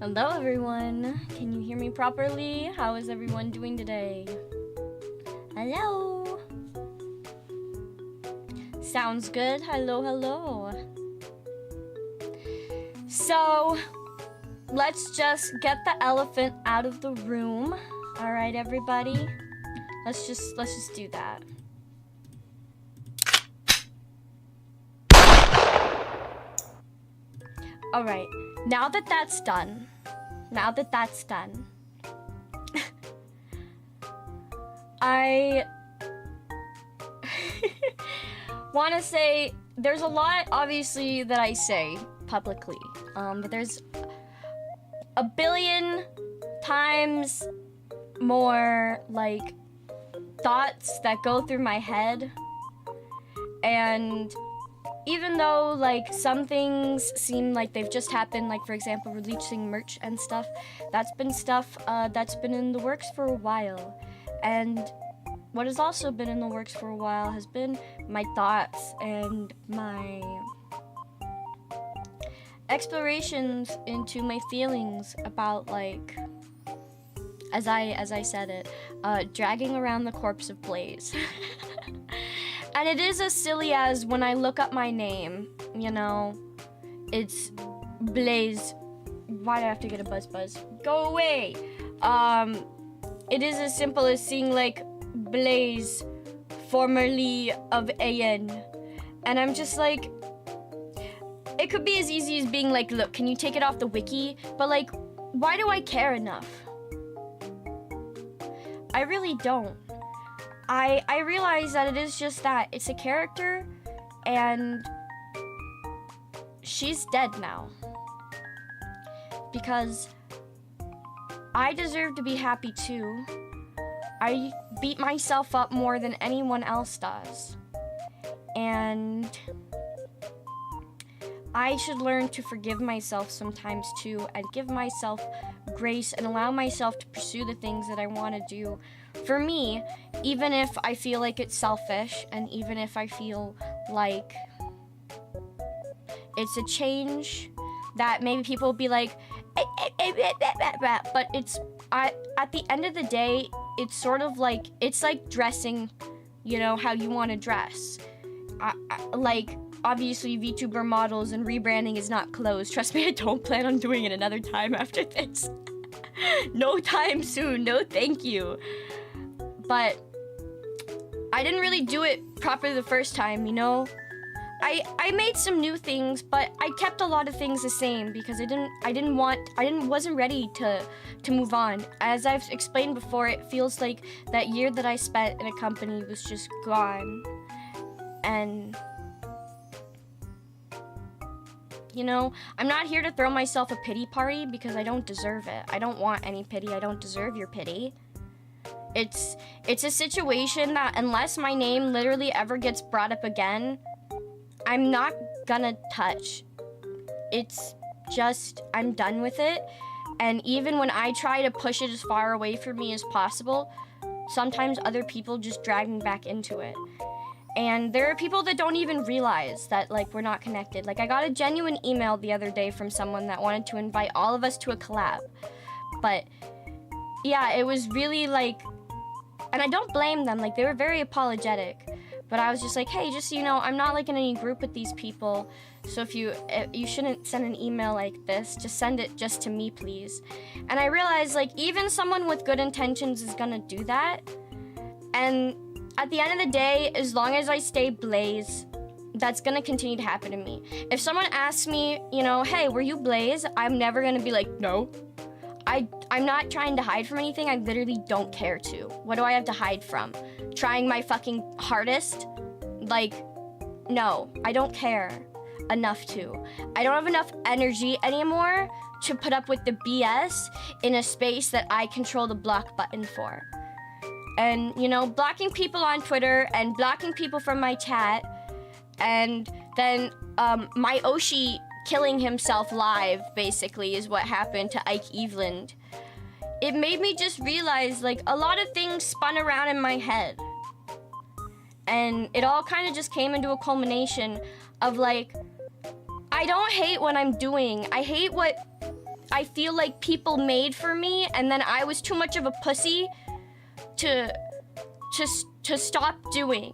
Hello everyone, can you hear me properly? How is everyone doing today? Hello. Sounds good. Hello. So, let's just get the elephant out of the room. All right, everybody. Let's just do that. All right. Now that that's done, I want to say there's a lot, obviously, that I say publicly, but there's a billion times more, like, thoughts that go through my head, and even though, like, some things seem like they've just happened, like, for example, releasing merch and stuff, that's been stuff that's been in the works for a while. And what has also been in the works for a while has been my thoughts and my explorations into my feelings about, like, as I said it, dragging around the corpse of Blaze. And it is as silly as when I look up my name, you know, it's Blaze. Why do I have to get a buzz? Go away. It is as simple as seeing, like, Blaze, formerly of AN. And I'm just like, it could be as easy as being like, look, can you take it off the wiki? But, like, why do I care enough? I really don't. I realize that it is just that. It's a character, and she's dead now. Because I deserve to be happy too. I beat myself up more than anyone else does. And I should learn to forgive myself sometimes too, and give myself grace and allow myself to pursue the things that I want to do for me, even if I feel like it's selfish, and even if I feel like it's a change that maybe people will be like, but it's, at the end of the day, it's sort of like, it's like dressing, you know, how you want to dress. Like, obviously VTuber models and rebranding is not closed. Trust me, I don't plan on doing it another time after this. No time soon, no thank you. But I didn't really do it properly the first time, you know? I made some new things, but I kept a lot of things the same because I wasn't ready to move on. As I've explained before, it feels like that year that I spent in a company was just gone. And, you know, I'm not here to throw myself a pity party because I don't deserve it. I don't want any pity. I don't deserve your pity. It's a situation that unless my name literally ever gets brought up again, I'm not gonna touch. It's just, I'm done with it. And even when I try to push it as far away from me as possible, sometimes other people just drag me back into it. And there are people that don't even realize that, like, we're not connected. Like, I got a genuine email the other day from someone that wanted to invite all of us to a collab. But, yeah, it was really, like, and I don't blame them. Like, they were very apologetic. But I was just like, hey, just so you know, I'm not, like, in any group with these people. So if you shouldn't send an email like this. Just send it just to me, please. And I realized, like, even someone with good intentions is gonna do that. And at the end of the day, as long as I stay Blaze, that's gonna continue to happen to me. If someone asks me, you know, hey, were you Blaze? I'm never gonna be like, no. I'm not trying to hide from anything. I literally don't care to. What do I have to hide from? Trying my fucking hardest? Like, no, I don't care enough to. I don't have enough energy anymore to put up with the BS in a space that I control the block button for. And, you know, blocking people on Twitter and blocking people from my chat, and then my Oshi killing himself live, basically, is what happened to Ike Eveland. It made me just realize, like, a lot of things spun around in my head. And it all kind of just came into a culmination of, like, I don't hate what I'm doing. I hate what I feel like people made for me, and then I was too much of a pussy to stop doing.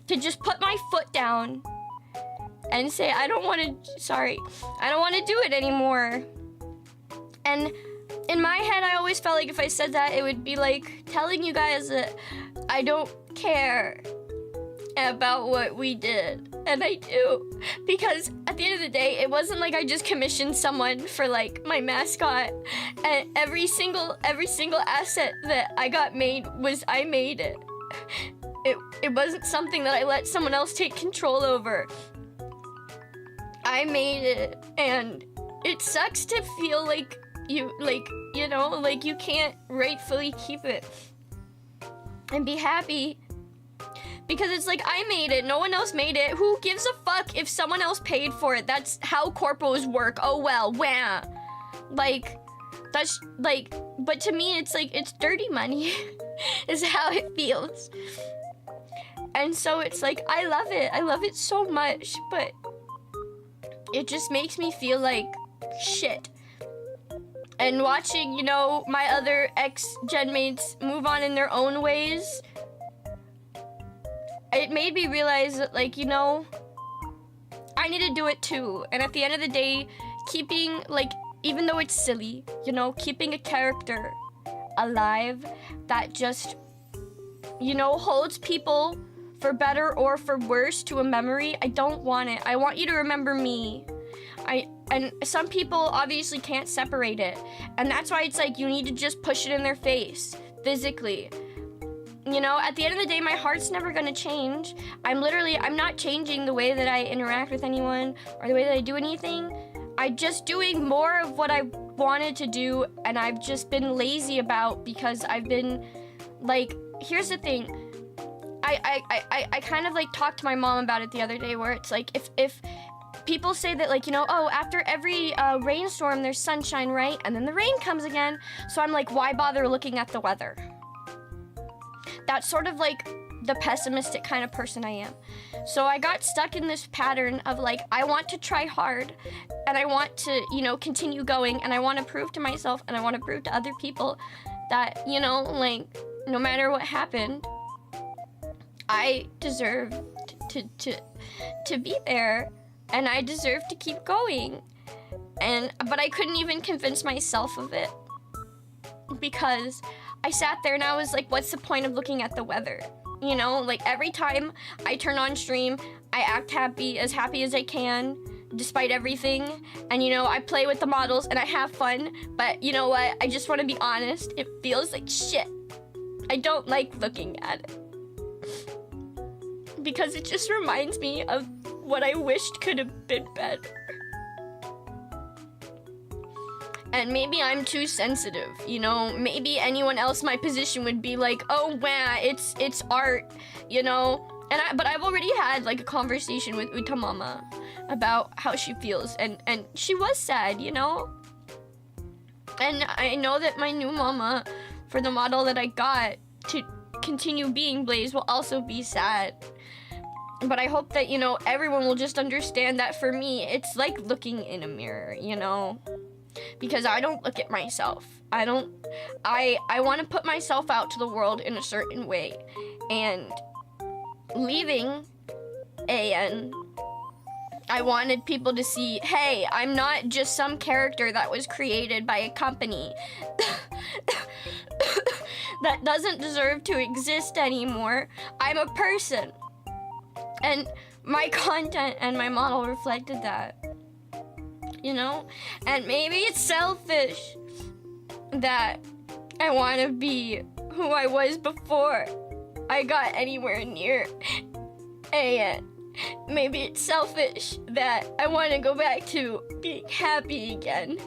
To just put my foot down and say, I don't want to do it anymore. And in my head, I always felt like if I said that, it would be like telling you guys that I don't care about what we did. And I do. Because at the end of the day, it wasn't like I just commissioned someone for like my mascot. And every single asset that I got made was I made it. It wasn't something that I let someone else take control over. I made it, and it sucks to feel like you can't rightfully keep it and be happy, because it's like, I made it, no one else made it. Who gives a fuck if someone else paid for it? That's how corpos work. Oh well, wah. Like, that's like, but to me it's like, it's dirty money is how it feels. And so it's like, I love it so much, but it just makes me feel like shit. And watching, my other ex-gen mates move on in their own ways, it made me realize that, like, I need to do it too. And at the end of the day, keeping, like, even though it's silly, keeping a character alive that just, holds people for better or for worse to a memory, I don't want it. I want you to remember me. And some people obviously can't separate it. And that's why it's like, you need to just push it in their face, physically. At the end of the day, my heart's never gonna change. I'm not changing the way that I interact with anyone or the way that I do anything. I'm just doing more of what I wanted to do, and I've just been lazy about, because I've been, like, here's the thing. I kind of like talked to my mom about it the other day, where it's like, if people say that, like, oh, after every rainstorm there's sunshine, right? And then the rain comes again. So I'm like, why bother looking at the weather? That's sort of like the pessimistic kind of person I am. So I got stuck in this pattern of like, I want to try hard, and I want to, continue going, and I want to prove to myself, and I want to prove to other people that, like, no matter what happened, I deserve to be there, and I deserve to keep going. But I couldn't even convince myself of it, because I sat there and I was like, what's the point of looking at the weather? Like, every time I turn on stream, I act as happy as I can, despite everything. And, I play with the models and I have fun, but you know what? I just want to be honest. It feels like shit. I don't like looking at it, because it just reminds me of what I wished could have been better. And maybe I'm too sensitive, maybe anyone else in my position would be like, oh wow, it's art, but I've already had like a conversation with Utamama about how she feels, and she was sad, and I know that my new mama, for the model that I got to continue being Blaze, will also be sad. But I hope that, everyone will just understand that for me, it's like looking in a mirror, because I don't look at myself. I want to put myself out to the world in a certain way. And leaving AN, I wanted people to see, hey, I'm not just some character that was created by a company that doesn't deserve to exist anymore. I'm a person. And my content and my model reflected that. And maybe it's selfish that I want to be who I was before I got anywhere near AN. Maybe it's selfish that I want to go back to being happy again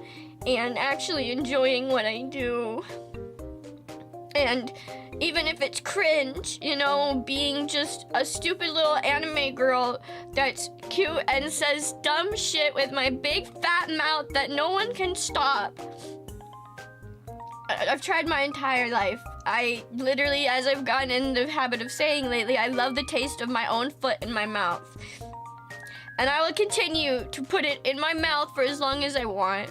and actually enjoying what I do. And even if it's cringe, being just a stupid little anime girl that's cute and says dumb shit with my big fat mouth that no one can stop. I've tried my entire life. I literally, as I've gotten in the habit of saying lately, I love the taste of my own foot in my mouth. And I will continue to put it in my mouth for as long as I want.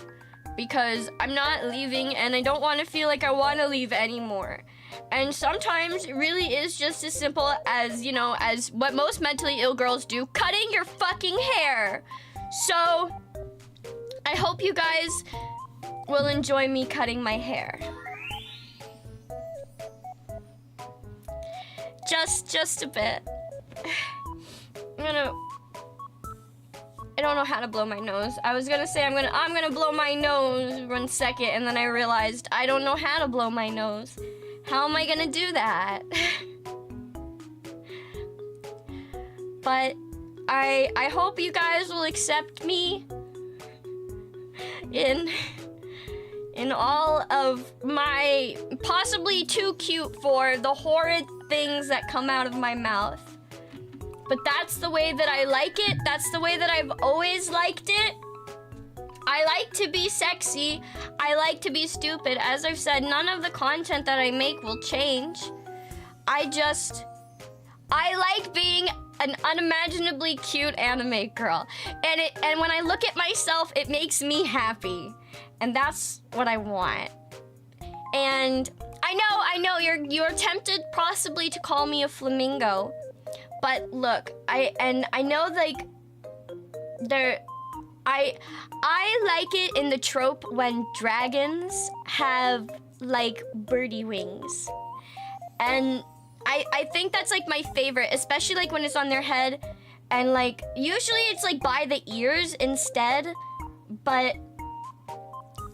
because I'm not leaving and I don't want to feel like I want to leave anymore. And sometimes it really is just as simple as, you know, as what most mentally ill girls do, cutting your fucking hair. So I hope you guys will enjoy me cutting my hair. Just a bit. I don't know how to blow my nose. I was gonna say I'm gonna blow my nose 1 second, and then I realized I don't know how to blow my nose. How am I gonna do that? But I hope you guys will accept me in all of my possibly too cute for the horrid things that come out of my mouth. But that's the way that I like it. That's the way that I've always liked it. I like to be sexy. I like to be stupid. As I've said, none of the content that I make will change. I like being an unimaginably cute anime girl. And when I look at myself, it makes me happy. And that's what I want. And I know you're tempted possibly to call me a flamingo. But look, I know like I like it in the trope when dragons have like birdie wings. And I think that's like my favorite, especially like when it's on their head, and like usually it's like by the ears instead, but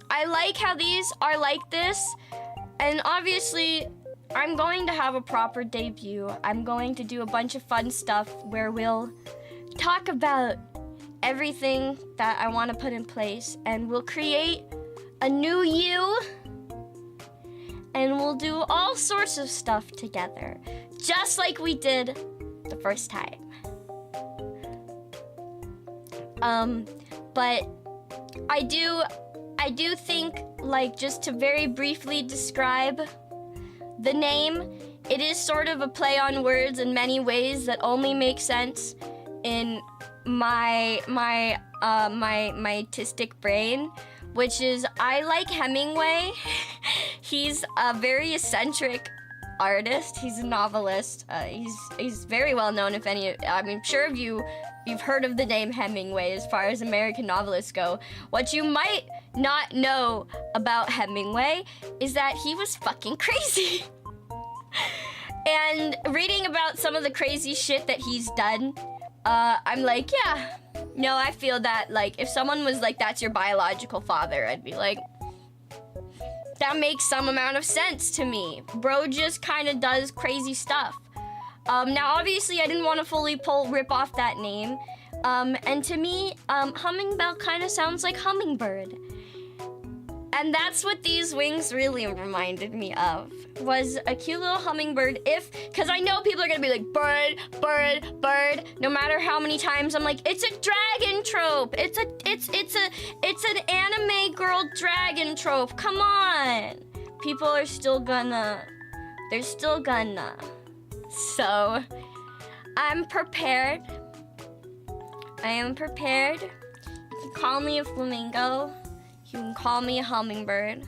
I like how these are like this. And obviously I'm going to have a proper debut. I'm going to do a bunch of fun stuff where we'll talk about everything that I want to put in place, and we'll create a new you, and we'll do all sorts of stuff together, just like we did the first time. But I do think, like, just to very briefly describe the name, it is sort of a play on words in many ways that only make sense in my autistic brain, which is I like Hemingway. He's a very eccentric artist. He's a novelist. He's very well known. I'm sure you've heard of the name Hemingway as far as American novelists go. What you might not know about Hemingway is that he was fucking crazy. And reading about some of the crazy shit that he's done, I'm like, yeah, no, I feel that. Like, if someone was like, that's your biological father, I'd be like, that makes some amount of sense to me. Bro just kind of does crazy stuff. Now, obviously, I didn't want to fully rip off that name. And to me, Hummingbell kind of sounds like hummingbird. And that's what these wings really reminded me of, was a cute little hummingbird. Because I know people are gonna be like, bird, bird, bird. No matter how many times I'm like, it's a dragon trope. It's an anime girl dragon trope. Come on. People are still gonna. They're still gonna. So, I'm prepared. I am prepared. You can call me a flamingo. You can call me a hummingbird.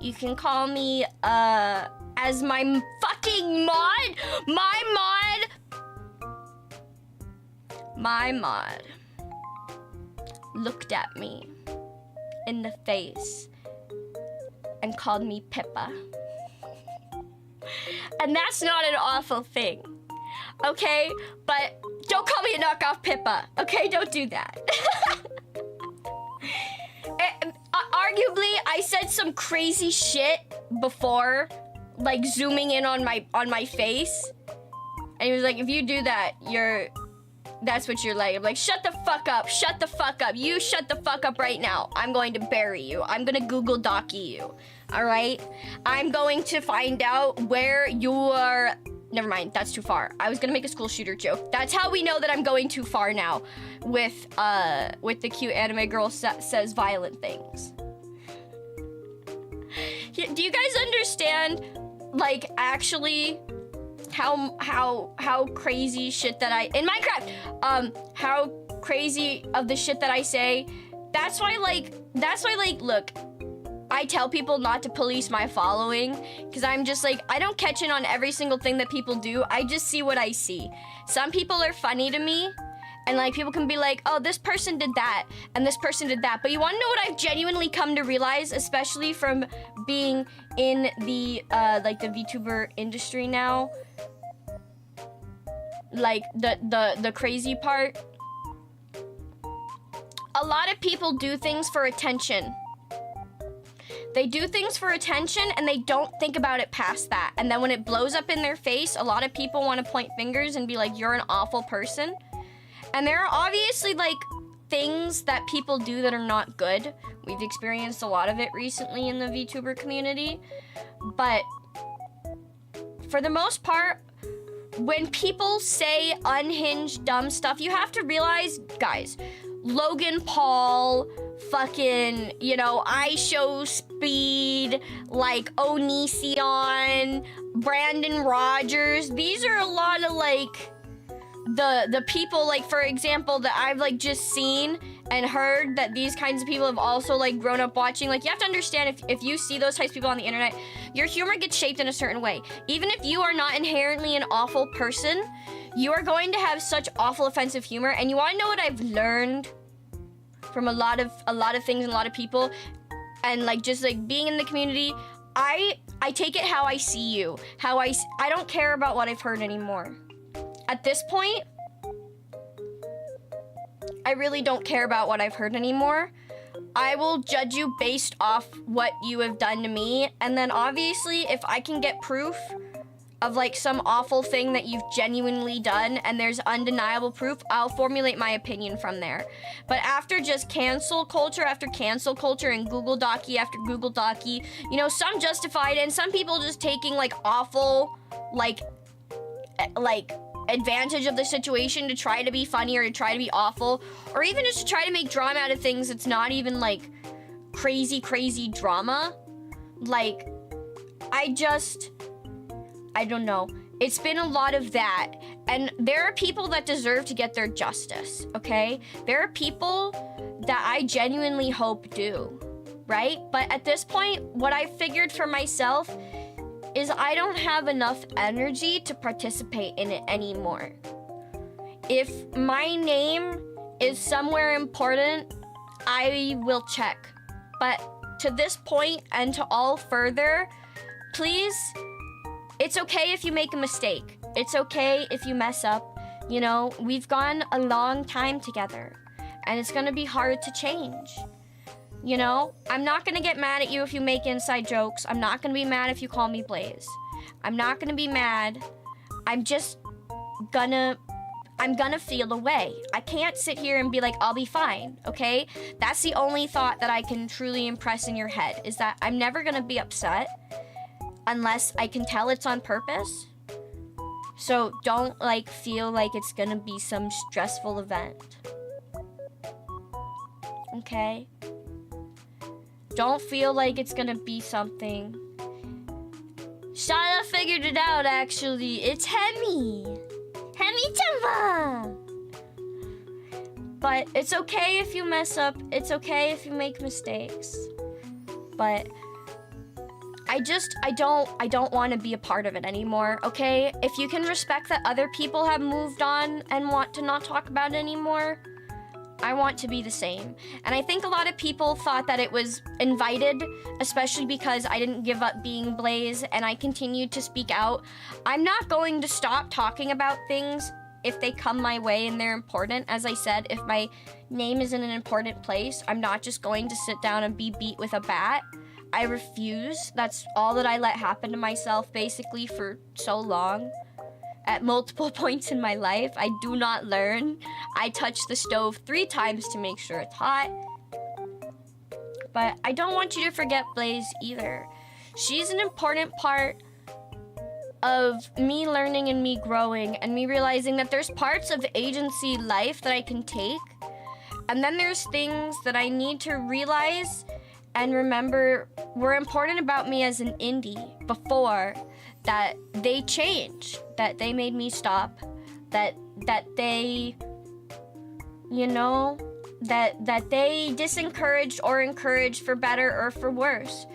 You can call me, as my fucking mod. My mod looked at me in the face and called me Pippa. And that's not an awful thing, okay? But don't call me a knockoff Pippa, okay? Don't do that. Arguably, I said some crazy shit before, like zooming in on my face, and he was like, "If you do that, that's what you're like." I'm like, "Shut the fuck up! Shut the fuck up! You shut the fuck up right now! I'm going to bury you. I'm gonna Google Docky you. All right? I'm going to find out where you are." Never mind, that's too far. I was gonna make a school shooter joke. That's how we know that I'm going too far now with the cute anime girl says violent things. Do you guys understand, like, actually how crazy shit that in Minecraft, how crazy of the shit that I say that's why, look, I tell people not to police my following, because I'm just like, I don't catch in on every single thing that people do. I just see what I see. Some people are funny to me, and like people can be like, oh, this person did that, and this person did that. But you want to know what I've genuinely come to realize, especially from being in the like the VTuber industry now? Like the crazy part, a lot of people do things for attention. They do things for attention and they don't think about it past that. And then when it blows up in their face, a lot of people want to point fingers and be like, you're an awful person. And there are obviously like things that people do that are not good. We've experienced a lot of it recently in the VTuber community. But for the most part, when people say unhinged, dumb stuff, you have to realize, guys, Logan Paul, fucking, you know, I Show Speed, like Onision, Brandon Rogers. These are a lot of like the people, like, for example, that I've like just seen and heard that these kinds of people have also like grown up watching. Like, you have to understand, if you see those types of people on the internet, your humor gets shaped in a certain way. Even if you are not inherently an awful person, you are going to have such awful offensive humor. And you want to know what I've learned from a lot of things and a lot of people, and like just like being in the community, I take it how I see you, I don't care about what I've heard anymore. At this point, I really don't care about what I've heard anymore. I will judge you based off what you have done to me, and then obviously if I can get proof of like some awful thing that you've genuinely done and there's undeniable proof, I'll formulate my opinion from there. But after just cancel culture after cancel culture and Google Docky after Google Docky, you know, some justified and some people just taking like awful, like advantage of the situation to try to be funny or to try to be awful, or even just to try to make drama out of things that's not even like crazy drama. Like, I don't know. It's been a lot of that. And there are people that deserve to get their justice, okay? There are people that I genuinely hope do, right? But at this point, what I figured for myself is I don't have enough energy to participate in it anymore. If my name is somewhere important, I will check. But to this point and to all further, please, it's okay if you make a mistake. It's okay if you mess up. You know, we've gone a long time together, and it's gonna be hard to change. You know, I'm not gonna get mad at you if you make inside jokes. I'm not gonna be mad if you call me Blaze. I'm not gonna be mad. I'm gonna feel away. I can't sit here and be like, I'll be fine, okay? That's the only thought that I can truly impress in your head, is that I'm never gonna be upset unless I can tell it's on purpose. So don't like feel like it's gonna be some stressful event. Okay? Don't feel like it's gonna be something. Shada figured it out, actually. It's Hemi. Hemi-tama! But it's okay if you mess up. It's okay if you make mistakes. But I don't want to be a part of it anymore, okay? If you can respect that other people have moved on and want to not talk about it anymore, I want to be the same. And I think a lot of people thought that it was invited, especially because I didn't give up being Blaze and I continued to speak out. I'm not going to stop talking about things if they come my way and they're important. As I said, if my name is in an important place, I'm not just going to sit down and be beat with a bat. I refuse. That's all that I let happen to myself basically for so long. At multiple points in my life, I do not learn. I touch the stove 3 times to make sure it's hot. But I don't want you to forget Blaze either. She's an important part of me learning and me growing and me realizing that there's parts of agency life that I can take. And then there's things that I need to realize and remember were important about me as an indie before, that they changed, that they made me stop, that they, you know, that they disencouraged or encouraged for better or for worse.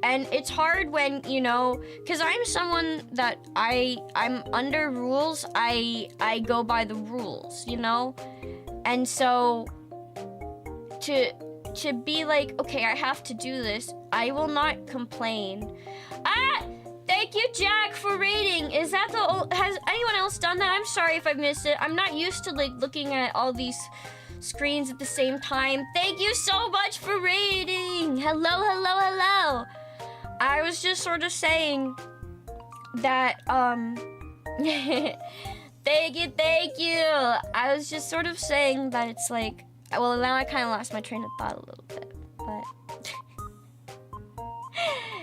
And it's hard when, you know, because I'm someone that I'm under rules. I go by the rules, you know? And so to be like, okay, I have to do this, I will not complain. Thank you, Jack, for rating. Is that has anyone else done that? I'm sorry if I've missed it. I'm not used to like looking at all these screens at the same time. Thank you so much for rating. Hello, hello, hello. I was just sort of saying that, thank you. I was just sort of saying that it's like, well, now I kind of lost my train of thought a little bit, but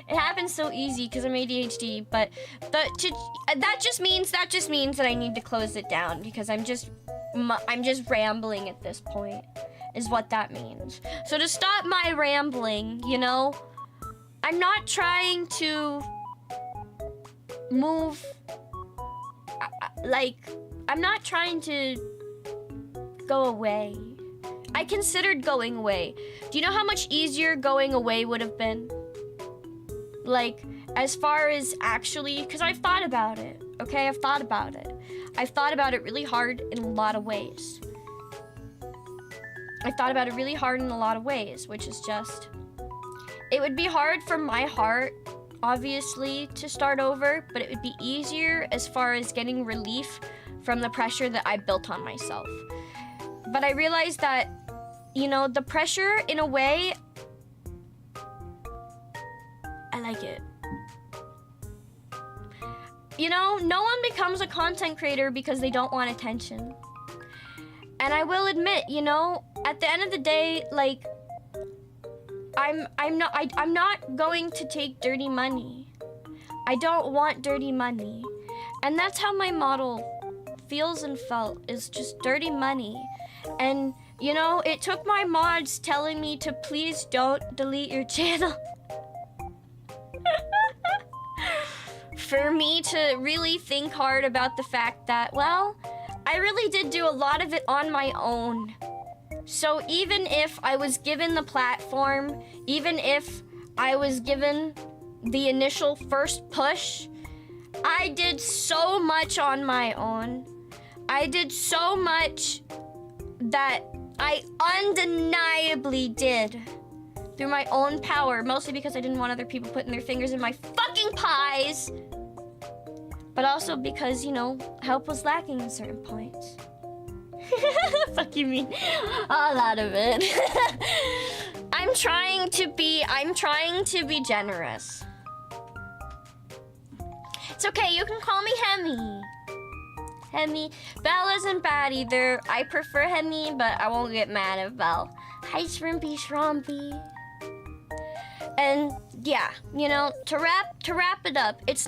it happens so easy because I'm ADHD, but that just means that I need to close it down because I'm just rambling at this point, is what that means. So to stop my rambling, you know, I'm not trying to move, I'm not trying to go away. I considered going away. Do you know how much easier going away would have been? Like, as far as actually, because I've thought about it, okay? I've thought about it. I've thought about it really hard in a lot of ways. Which is just, it would be hard for my heart, obviously, to start over, but it would be easier as far as getting relief from the pressure that I built on myself. But I realized that, you know, the pressure, in a way, I like it. You know, no one becomes a content creator because they don't want attention. And I will admit, you know, at the end of the day, like, I'm not going to take dirty money. I don't want dirty money. And that's how my model feels and felt, is just dirty money. And, you know, it took my mods telling me to please don't delete your channel for me to really think hard about the fact that, well, I really did do a lot of it on my own. So even if I was given the platform, even if I was given the initial first push, I did so much on my own. I did so much that I undeniably did through my own power, mostly because I didn't want other people putting their fingers in my fucking pies, but also because, you know, help was lacking at certain points. Fuck you mean? A lot of it. I'm trying to be generous. It's okay, you can call me Hemi. Hemi. Belle isn't bad either. I prefer Hemi, but I won't get mad at Belle. Hi, Shrimpy Shrompy. And yeah, you know, to wrap it up, it's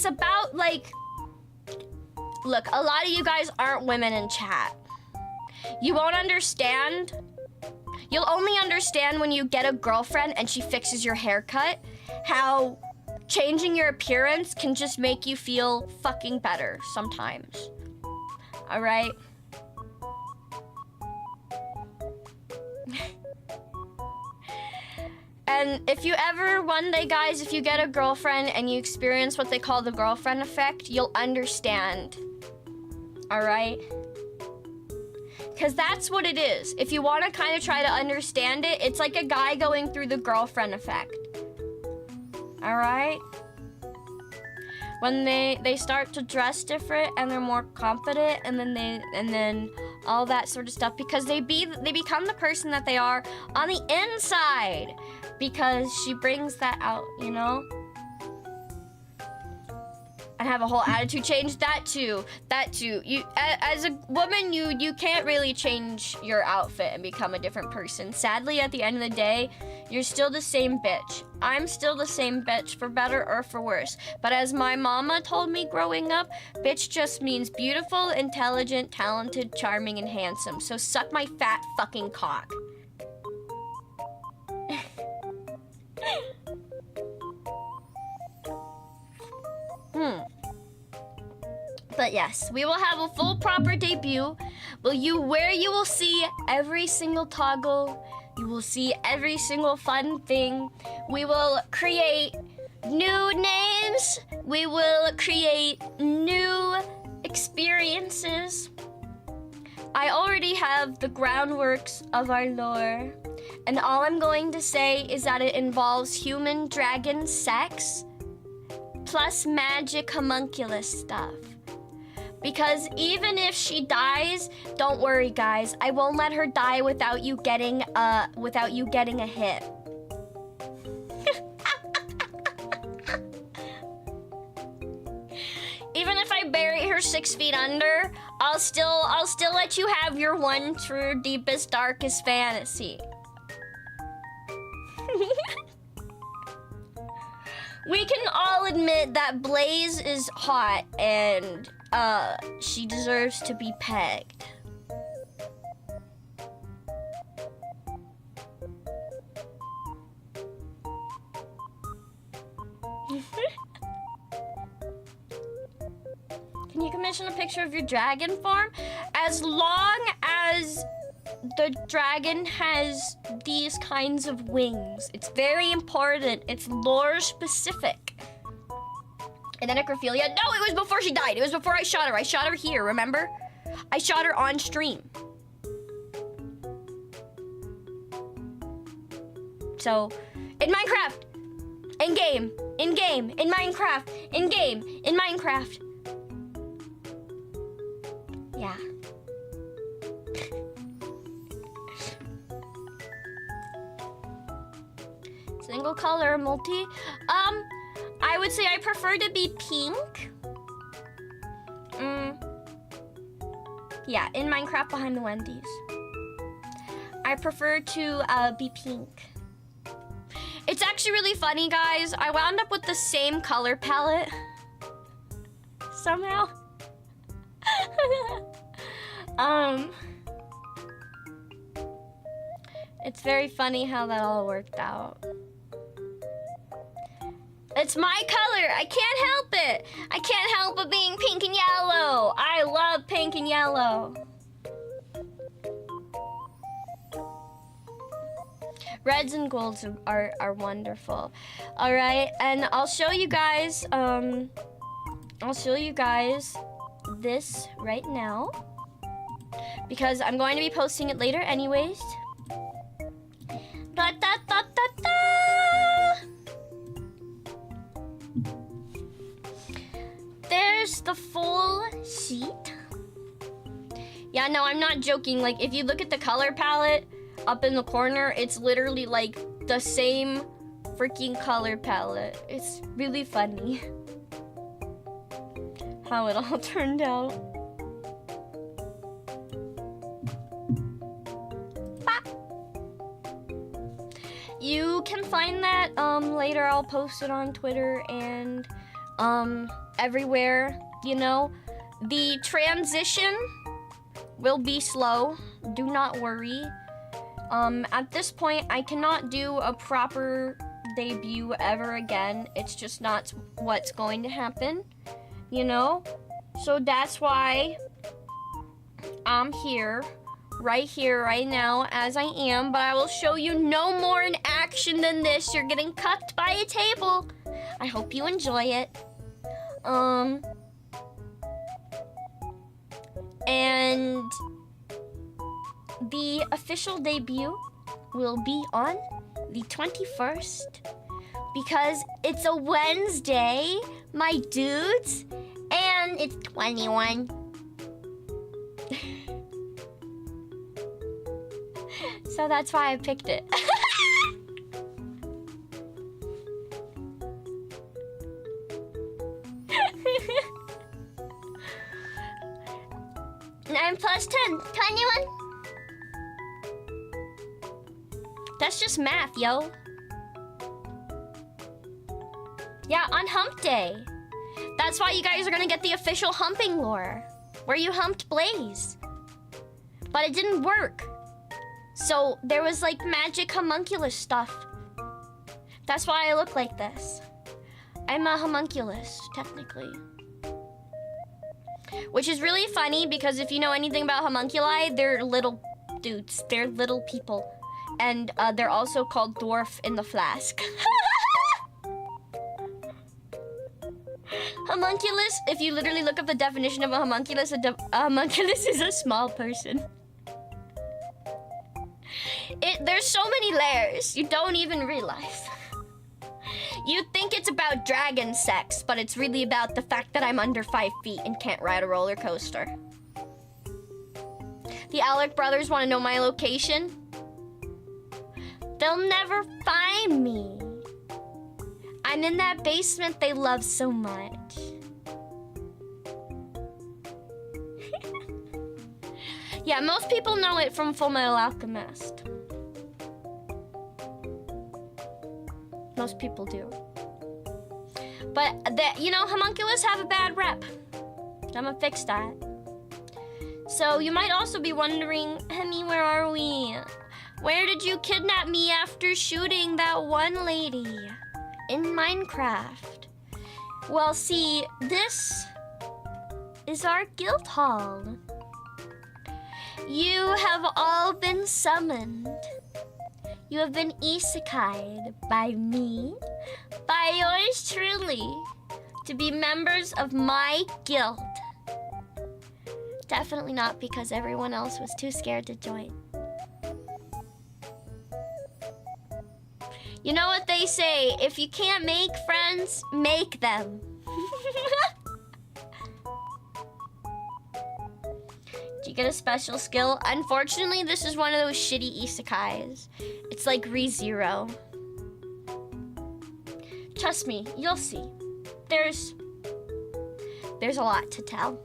about, like, look, a lot of you guys aren't women in chat. You won't understand. You'll only understand when you get a girlfriend and she fixes your haircut, how changing your appearance can just make you feel fucking better sometimes. All right? And if you ever, one day, guys, if you get a girlfriend and you experience what they call the girlfriend effect, you'll understand. All right? Because that's what it is. If you want to kind of try to understand it, it's like a guy going through the girlfriend effect. All right? When they start to dress different and they're more confident, and then all that sort of stuff, because they become the person that they are on the inside, because she brings that out, you know? And have a whole attitude change. That too. You, as a woman, you can't really change your outfit and become a different person. Sadly, at the end of the day, you're still the same bitch. I'm still the same bitch, for better or for worse. But as my mama told me growing up, bitch just means beautiful, intelligent, talented, charming, and handsome. So suck my fat fucking cock. But yes, we will have a full proper debut. Where you will see every single toggle. You will see every single fun thing. We will create new names. We will create new experiences. I already have the groundworks of our lore. And all I'm going to say is that it involves human dragon sex plus magic homunculus stuff. Because even if she dies, don't worry guys, I won't let her die without you getting a hit. Even if I bury her 6 feet under, I'll still let you have your one true deepest darkest fantasy. We can all admit that Blaze is hot and she deserves to be pegged. Can you commission a picture of your dragon form? As long as the dragon has these kinds of wings. It's very important. It's lore specific. And then necrophilia. No, it was before she died. It was before I shot her. I shot her here, remember? I shot her on stream. So, in Minecraft. In game. In game. In Minecraft. In game. In Minecraft. Yeah. Single color, multi. I would say I prefer to be pink. Yeah, in Minecraft behind the Wendy's. I prefer to be pink. It's actually really funny, guys. I wound up with the same color palette. Somehow. It's very funny how that all worked out. It's my color. I can't help it. I can't help but being pink and yellow. I love pink and yellow. Reds and golds are wonderful. All right, and I'll show you guys. I'll show you guys this right now because I'm going to be posting it later, anyways. Da, da, da, da, da. There's the full sheet. Yeah, no, I'm not joking. Like, if you look at the color palette up in the corner, it's literally like the same freaking color palette. It's really funny how it all turned out. You can find that later. I'll post it on Twitter and everywhere, you know. The transition will be slow. Do not worry. At this point, I cannot do a proper debut ever again. It's just not what's going to happen, you know? So that's why I'm here, right now, as I am. But I will show you no more in action than this. You're getting cucked by a table. I hope you enjoy it. And the official debut will be on the 21st because it's a Wednesday, my dudes, and it's 21. So that's why I picked it. Nine plus 10, 21. That's just math, yo. Yeah, on hump day. That's why you guys are gonna get the official humping lore, where you humped Blaze. But it didn't work. So there was like magic homunculus stuff. That's why I look like this. I'm a homunculus, technically. Which is really funny because if you know anything about homunculi, they're little dudes. They're little people. And they're also called dwarf in the flask. Homunculus, if you literally look up the definition of a homunculus, a homunculus is a small person. There's so many layers, you don't even realize. You think it's about dragon sex, but it's really about the fact that I'm under 5 feet and can't ride a roller coaster. The Alec brothers want to know my location. They'll never find me. I'm in that basement they love so much. Yeah, most people know it from Fullmetal Alchemist. Most people do. But, you know, homunculus have a bad rep. I'm gonna fix that. So, you might also be wondering, Hemi, where are we? Where did you kidnap me after shooting that one lady in Minecraft? Well, see, this is our guild hall. You have all been summoned. You have been isekai'd by me, by yours truly, to be members of my guild. Definitely not because everyone else was too scared to join. You know what they say, if you can't make friends, make them. Do you get a special skill? Unfortunately, this is one of those shitty isekais. It's like ReZero. Trust me, you'll see. There's a lot to tell.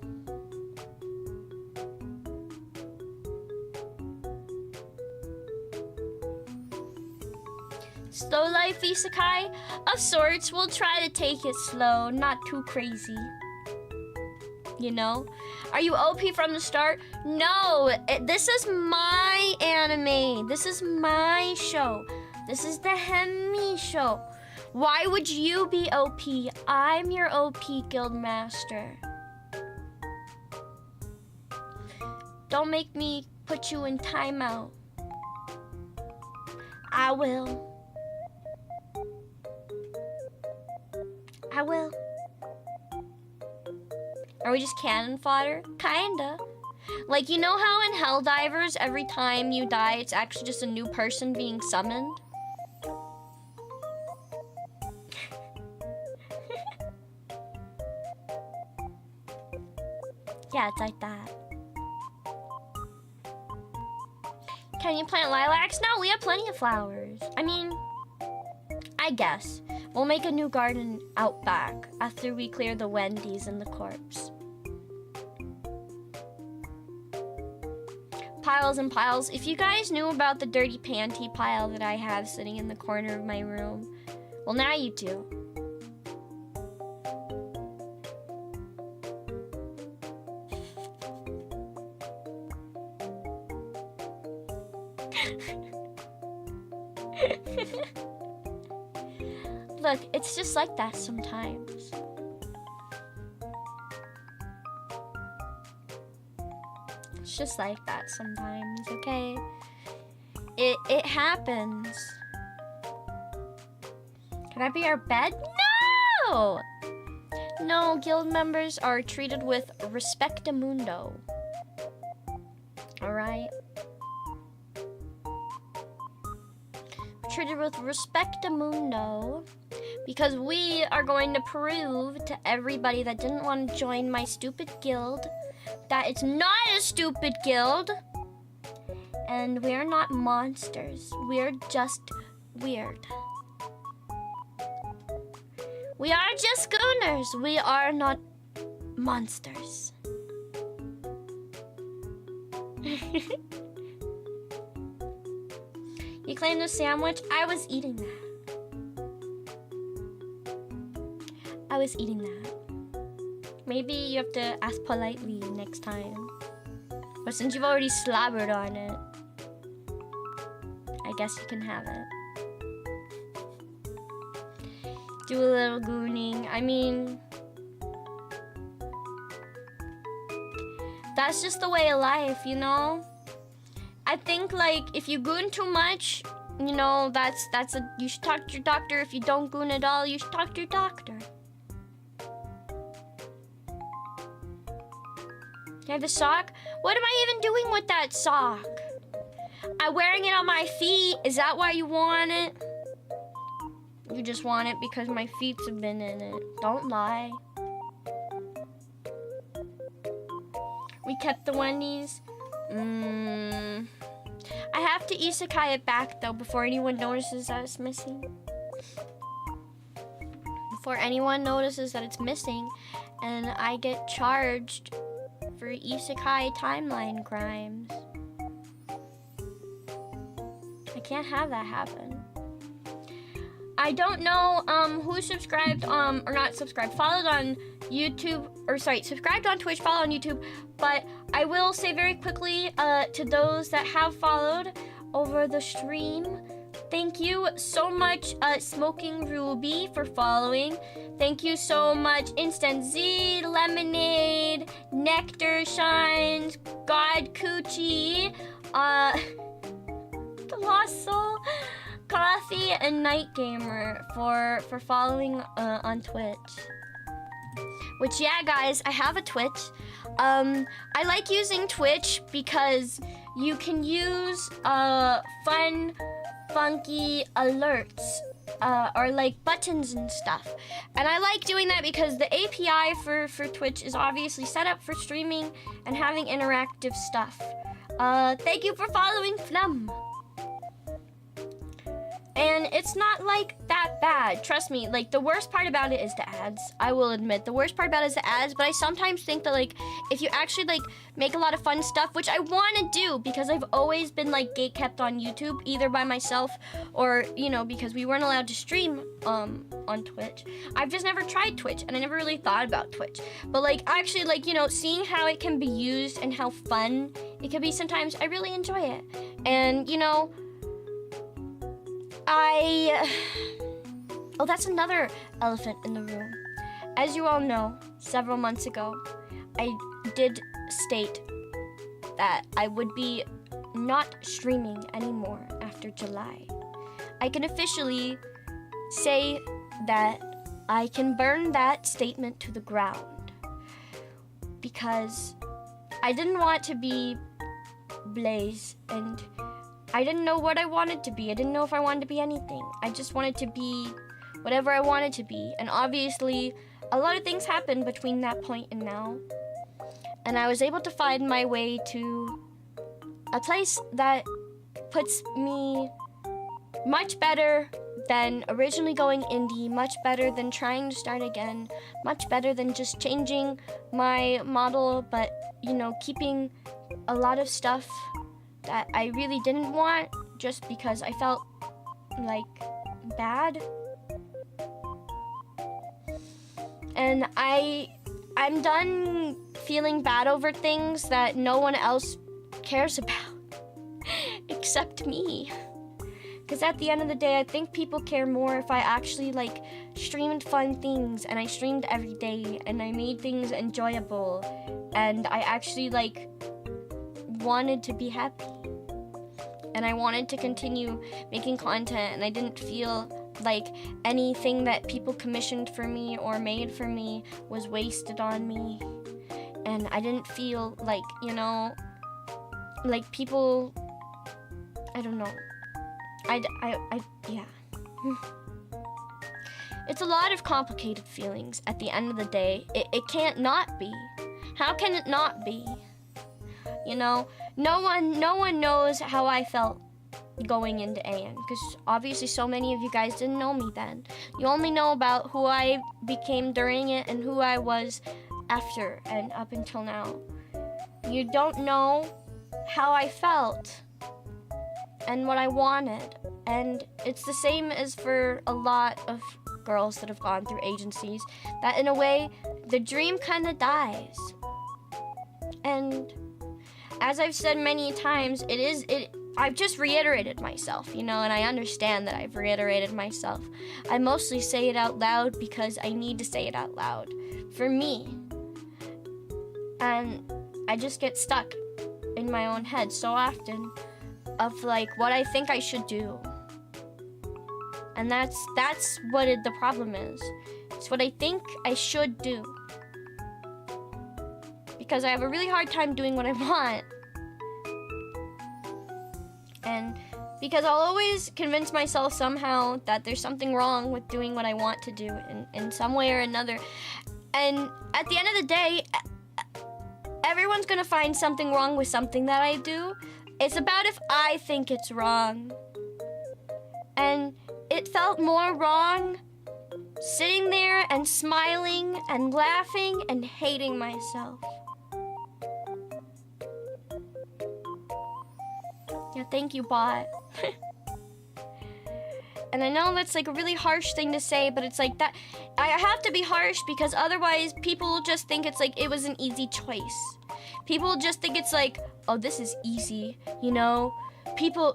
Slow life isekai? Of sorts, we'll try to take it slow, not too crazy. You know? Are you OP from the start? No, this is my anime. This is my show. This is the Hemi show. Why would you be OP? I'm your OP guild master. Don't make me put you in timeout. I will. I will. Are we just cannon fodder? Kinda. Like, you know how in Helldivers, every time you die, it's actually just a new person being summoned? Yeah, it's like that. Can you plant lilacs? No, we have plenty of flowers. I mean, I guess. We'll make a new garden out back after we clear the Wendy's and the corpse. Piles and piles. If you guys knew about the dirty panty pile that I have sitting in the corner of my room, well, now you do. Look, it's just like that sometimes. It's just like that sometimes, okay? It happens. Can I be our bed? No! No, guild members are treated with respectamundo. Alright? Treated with respectamundo because we are going to prove to everybody that didn't want to join my stupid guild that it's not a stupid guild and we're not monsters. We're just weird. We are just gooners. We are not monsters. You claimed the sandwich? I was eating that. I was eating that. Maybe you have to ask politely next time. But since you've already slobbered on it, I guess you can have it. Do a little gooning. I mean, That's just the way of life, you know? I think, like, if you goon too much, you know, you should talk to your doctor. If you don't goon at all, you should talk to your doctor. Okay, the sock? What am I even doing with that sock? I'm wearing it on my feet. Is that why you want it? You just want it because my feet have been in it. Don't lie. We kept the Wendy's. I have to isekai it back though before anyone notices that it's missing. Before anyone notices that it's missing and I get charged for isekai timeline crimes. I can't have that happen. I don't know who subscribed or not subscribed, followed on YouTube, or sorry, subscribed on Twitch, followed on YouTube, but I will say very quickly to those that have followed over the stream, thank you so much, Smoking Ruby, for following. Thank you so much, Instant Z, Lemonade, Nectar Shines, God Coochie, The Lost Soul, Coffee, and Night Gamer for following on Twitch. Which, yeah, guys, I have a Twitch. I like using Twitch because you can use fun, funky alerts or like buttons and stuff. And I like doing that because the API for Twitch is obviously set up for streaming and having interactive stuff. Thank you for following, Flum. And it's not like that bad. Trust me, like the worst part about it is the ads. I will admit, the worst part about it is the ads, but I sometimes think that like if you actually like make a lot of fun stuff, which I want to do because I've always been like gatekept on YouTube, either by myself or, you know, because we weren't allowed to stream on Twitch. I've just never tried Twitch and I never really thought about Twitch. But like actually like, you know, seeing how it can be used and how fun it can be sometimes, I really enjoy it. And, you know, oh, that's another elephant in the room. As you all know, several months ago, I did state that I would be not streaming anymore after July. I can officially say that I can burn that statement to the ground because I didn't want to be Blaze and I didn't know what I wanted to be. I didn't know if I wanted to be anything. I just wanted to be whatever I wanted to be. And obviously, a lot of things happened between that point and now. And I was able to find my way to a place that puts me much better than originally going indie, much better than trying to start again, much better than just changing my model, but, you know, keeping a lot of stuff that I really didn't want just because I felt like bad. And I'm done feeling bad over things that no one else cares about except me. Because at the end of the day, I think people care more if I actually like streamed fun things and I streamed every day and I made things enjoyable and I actually like wanted to be happy. And I wanted to continue making content and I didn't feel like anything that people commissioned for me or made for me was wasted on me. And I didn't feel like, you know, like people, I don't know. Yeah. It's a lot of complicated feelings at the end of the day. It can't not be. How can it not be? You know, no one knows how I felt going into AN because obviously so many of you guys didn't know me then. You only know about who I became during it and who I was after and up until now. You don't know how I felt and what I wanted. And it's the same as for a lot of girls that have gone through agencies, that in a way, the dream kind of dies. And as I've said many times, I've just reiterated myself, you know, and I understand that I've reiterated myself. I mostly say it out loud because I need to say it out loud for me. And I just get stuck in my own head so often of like what I think I should do. And that's what the problem is. It's what I think I should do. Because I have a really hard time doing what I want. And because I'll always convince myself somehow that there's something wrong with doing what I want to do in some way or another. And at the end of the day, everyone's gonna find something wrong with something that I do. It's about if I think it's wrong. And it felt more wrong sitting there and smiling and laughing and hating myself. Yeah, thank you, bot. And I know that's like a really harsh thing to say, but it's like that. I have to be harsh because otherwise people will just think it's like it was an easy choice. People will just think it's like, oh, this is easy, you know? People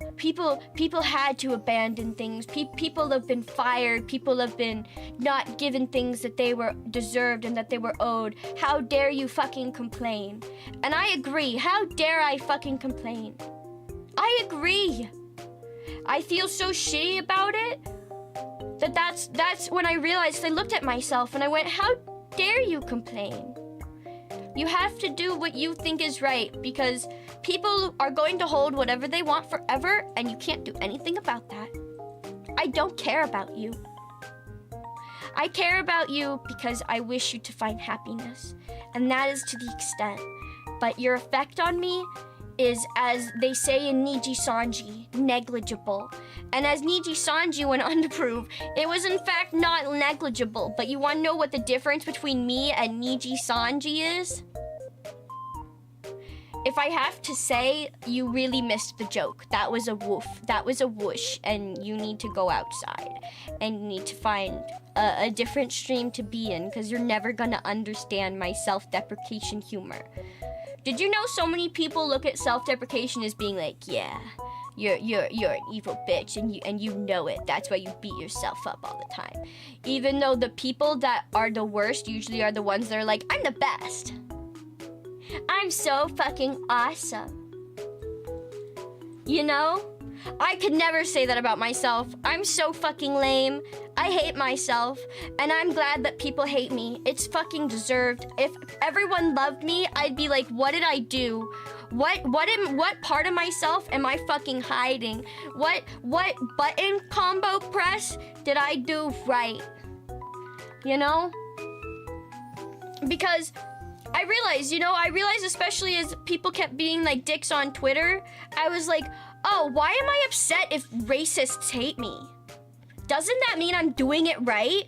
had to abandon things. People have been fired. People have been not given things that they were deserved and that they were owed. How dare you fucking complain? And I agree. How dare I fucking complain? I agree. I feel so shitty about it that's when I realized, I looked at myself and I went, how dare you complain? You have to do what you think is right because people are going to hold whatever they want forever and you can't do anything about that. I don't care about you. I care about you because I wish you to find happiness, and that is to the extent. But your effect on me is, as they say in Niji Sanji, negligible. And as Niji Sanji went on to prove, it was in fact not negligible. But you want to know what the difference between me and Niji Sanji is? If I have to say, you really missed the joke. That was a woof. That was a whoosh. And you need to go outside. And you need to find a different stream to be in, because you're never going to understand my self-deprecation humor. Did you know so many people look at self-deprecation as being like, yeah, you're an evil bitch and you know it. That's why you beat yourself up all the time. Even though the people that are the worst usually are the ones that are like, I'm the best. I'm so fucking awesome. You know? I could never say that about myself. I'm so fucking lame. I hate myself, and I'm glad that people hate me. It's fucking deserved. If everyone loved me, I'd be like, what did I do? What part of myself am I fucking hiding? What button combo press did I do right? You know? Because I realized especially as people kept being like dicks on Twitter, I was like, oh, why am I upset if racists hate me? Doesn't that mean I'm doing it right?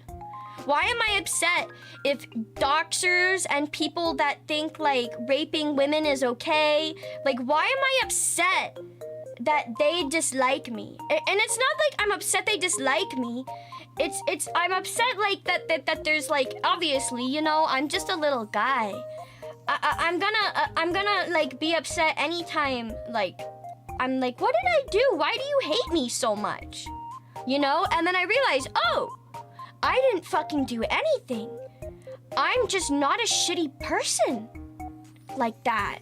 Why am I upset if doxers and people that think like raping women is okay, like why am I upset that they dislike me? And it's not like I'm upset they dislike me. I'm upset like that there's like, obviously, you know, I'm just a little guy. I'm gonna like be upset anytime like I'm like, what did I do? Why do you hate me so much? You know? And then I realized, oh, I didn't fucking do anything. I'm just not a shitty person like that.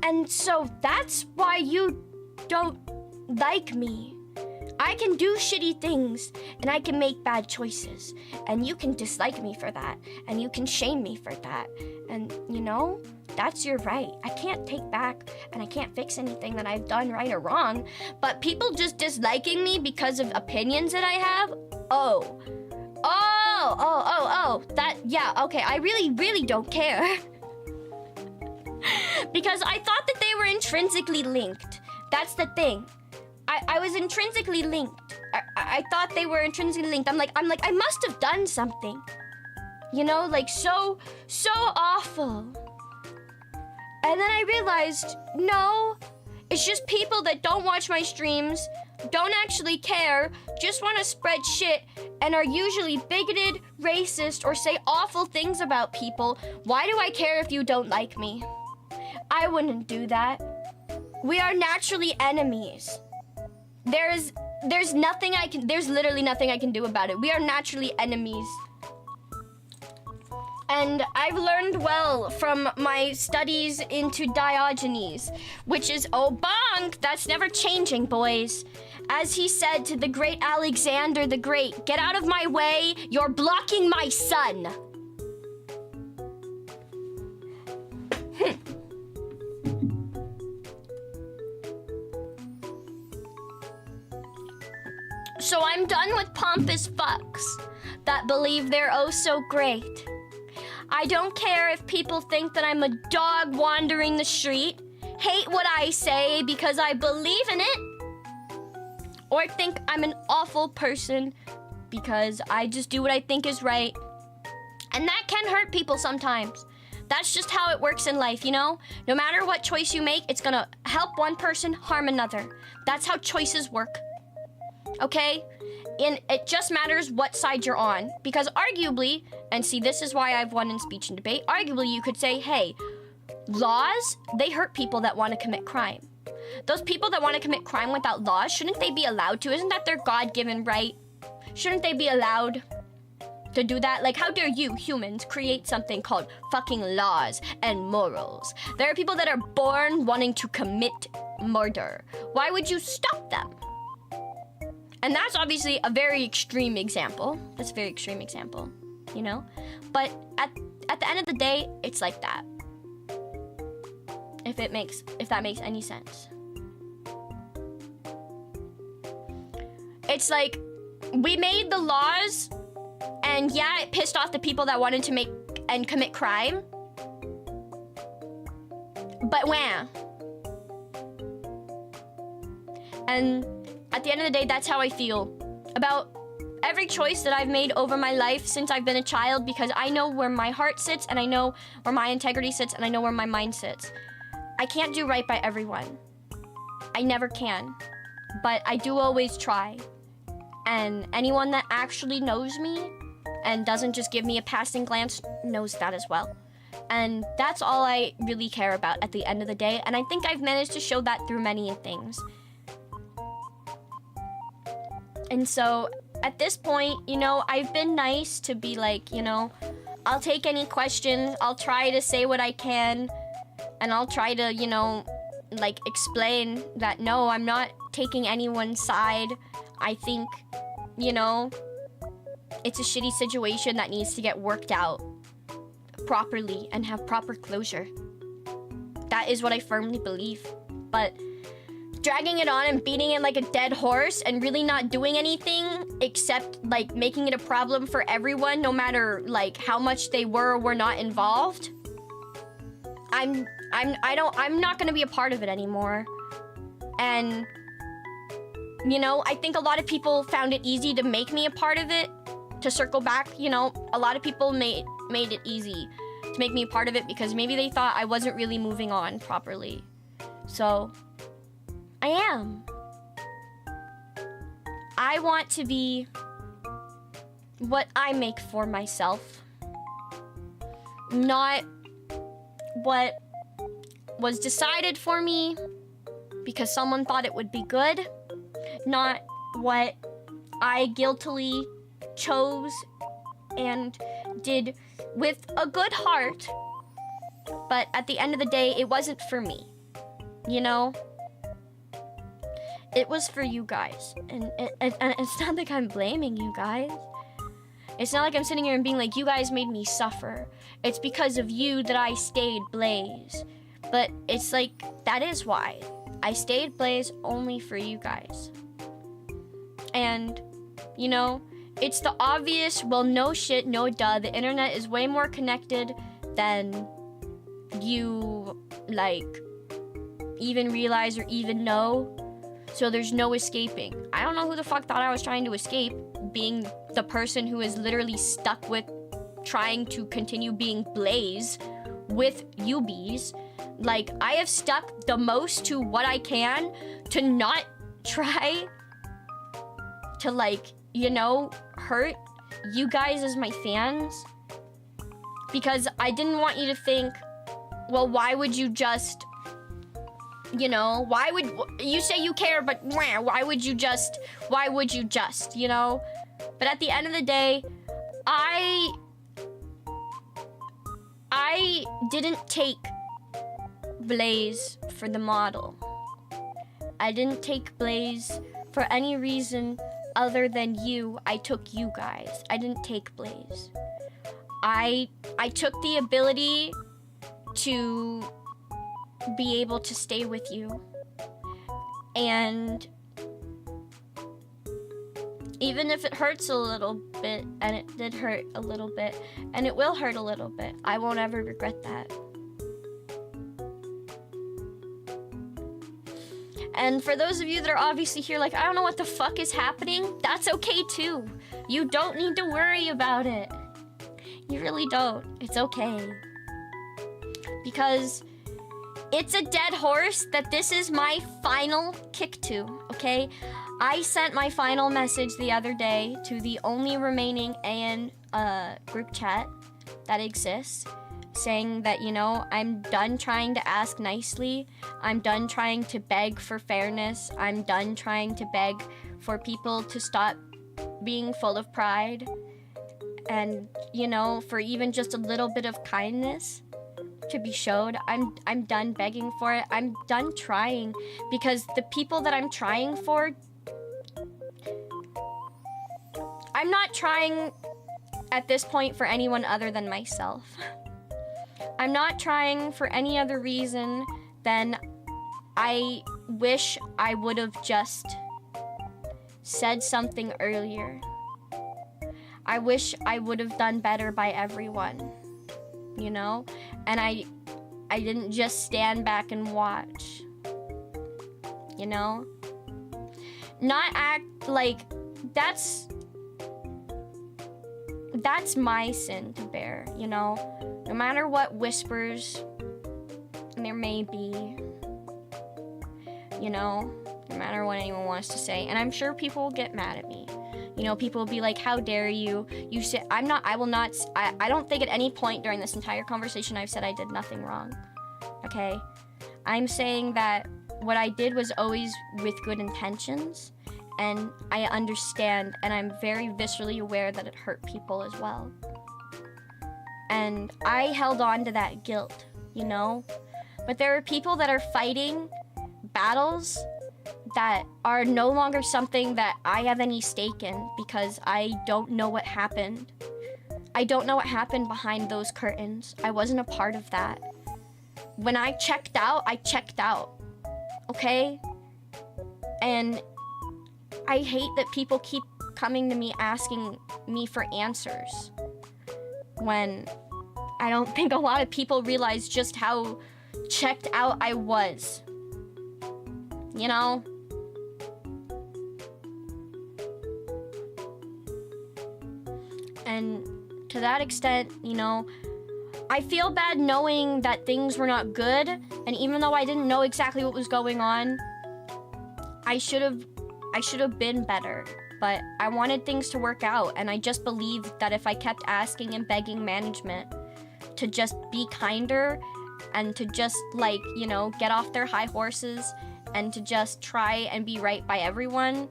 And so that's why you don't like me. I can do shitty things and I can make bad choices. And you can dislike me for that. And you can shame me for that. And, you know, that's your right. I can't take back and I can't fix anything that I've done right or wrong. But people just disliking me because of opinions that I have? That, yeah, okay. I really don't care. Because I thought that they were intrinsically linked. That's the thing. I was intrinsically linked. I thought they were intrinsically linked. I'm like, I must have done something. You know, like so awful. And then I realized, no, it's just people that don't watch my streams, don't actually care, just want to spread shit, and are usually bigoted, racist, or say awful things about people. Why do I care if you don't like me? I wouldn't do that. We are naturally enemies. There's literally nothing I can do about it. We are naturally enemies. And I've learned well from my studies into Diogenes, which is, oh bonk, that's never changing, boys. As he said to the great Alexander the Great, get out of my way, you're blocking my sun. So I'm done with pompous fucks that believe they're oh so great. I don't care if people think that I'm a dog wandering the street, hate what I say because I believe in it, or think I'm an awful person because I just do what I think is right. And that can hurt people sometimes. That's just how it works in life, you know? No matter what choice you make, it's gonna help one person, harm another. That's how choices work. Okay? And it just matters what side you're on. Because arguably, and see, this is why I've won in speech and debate, arguably you could say, hey, laws, they hurt people that want to commit crime. Those people that want to commit crime without laws, shouldn't they be allowed to? Isn't that their God-given right? Shouldn't they be allowed to do that? Like, how dare you, humans, create something called fucking laws and morals? There are people that are born wanting to commit murder. Why would you stop them? And that's obviously a very extreme example. That's a very extreme example, you know? But at the end of the day, it's like that. If that makes any sense. It's like, we made the laws, and yeah, it pissed off the people that wanted to make and commit crime. But wham. And at the end of the day, that's how I feel about every choice that I've made over my life since I've been a child, because I know where my heart sits, and I know where my integrity sits, and I know where my mind sits. I can't do right by everyone. I never can. But I do always try. And anyone that actually knows me and doesn't just give me a passing glance knows that as well. And that's all I really care about at the end of the day. And I think I've managed to show that through many things. And so at this point, you know, I've been nice to be like, you know, I'll take any questions. I'll try to say what I can. And I'll try to, you know, like explain that, no, I'm not taking anyone's side. I think, you know, it's a shitty situation that needs to get worked out properly and have proper closure. That is what I firmly believe. But dragging it on and beating it like a dead horse and really not doing anything except like making it a problem for everyone, no matter like how much they were or were not involved, I'm not gonna be a part of it anymore. And you know, I think a lot of people found it easy to make me a part of it. To circle back, you know, a lot of people made it easy to make me a part of it because maybe they thought I wasn't really moving on properly. So I am. I want to be what I make for myself, not what was decided for me because someone thought it would be good, not what I guiltily chose and did with a good heart, but at the end of the day, it wasn't for me, you know? It was for you guys, and it's not like I'm blaming you guys. It's not like I'm sitting here and being like, you guys made me suffer. It's because of you that I stayed Blaze. But it's like, that is why. I stayed Blaze only for you guys. And, you know, it's the obvious, well, no shit, no duh. The internet is way more connected than you, like, even realize or even know. So there's no escaping. I don't know who the fuck thought I was trying to escape, being the person who is literally stuck with trying to continue being Blaze with UBs. Like, I have stuck the most to what I can to not try to, like, you know, hurt you guys as my fans. Because I didn't want you to think, well, why would you just, you know, why would you say you care, but why would you just, you know? But at the end of the day, I didn't take Blaze for the model. I didn't take Blaze for any reason other than you. I took you guys. I didn't take Blaze. I took the ability to be able to stay with you. And even if it hurts a little bit, and it did hurt a little bit, and it will hurt a little bit, I won't ever regret that. And for those of you that are obviously here like, I don't know what the fuck is happening, that's okay too. You don't need to worry about it. You really don't. It's okay. Because it's a dead horse that this is my final kick to, okay? I sent my final message the other day to the only remaining AN group chat that exists, saying that, you know, I'm done trying to ask nicely. I'm done trying to beg for fairness. I'm done trying to beg for people to stop being full of pride. And, you know, for even just a little bit of kindness to be showed. I'm done begging for it. I'm done trying, because the people that I'm trying for, I'm not trying at this point for anyone other than myself. I'm not trying for any other reason than I wish I would have just said something earlier. I wish I would have done better by everyone, you know? And I didn't just stand back and watch, you know? Not act like that's my sin to bear, you know? No matter what whispers there may be, you know? No matter what anyone wants to say. And I'm sure people will get mad at me. You know, people will be like, how dare you? You said, I don't think at any point during this entire conversation I've said I did nothing wrong. Okay? I'm saying that what I did was always with good intentions, and I understand, and I'm very viscerally aware that it hurt people as well. And I held on to that guilt, you know? But there are people that are fighting battles that are no longer something that I have any stake in, because I don't know what happened. I don't know what happened behind those curtains. I wasn't a part of that. When I checked out, okay? And I hate that people keep coming to me asking me for answers, when I don't think a lot of people realize just how checked out I was. You know? And to that extent, you know, I feel bad knowing that things were not good, and even though I didn't know exactly what was going on, I should have been better. But I wanted things to work out, and I just believed that if I kept asking and begging management to just be kinder and to just, like, you know, get off their high horses and to just try and be right by everyone,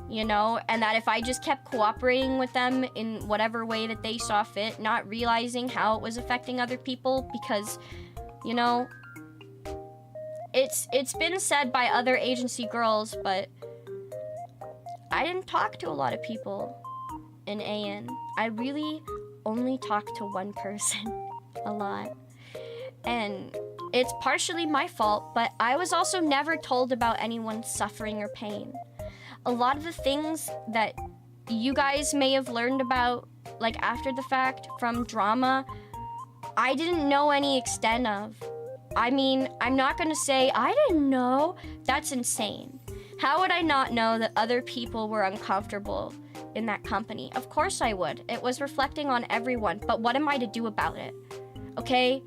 you know, and that if I just kept cooperating with them in whatever way that they saw fit, not realizing how it was affecting other people, because, you know, it's been said by other agency girls, but I didn't talk to a lot of people in AN. I really only talked to one person a lot. And it's partially my fault, but I was also never told about anyone's suffering or pain. A lot of the things that you guys may have learned about, like after the fact, from drama, I didn't know any extent of. I mean, I'm not gonna say I didn't know. That's insane. How would I not know that other people were uncomfortable in that company? Of course I would. It was reflecting on everyone, but what am I to do about it? Okay?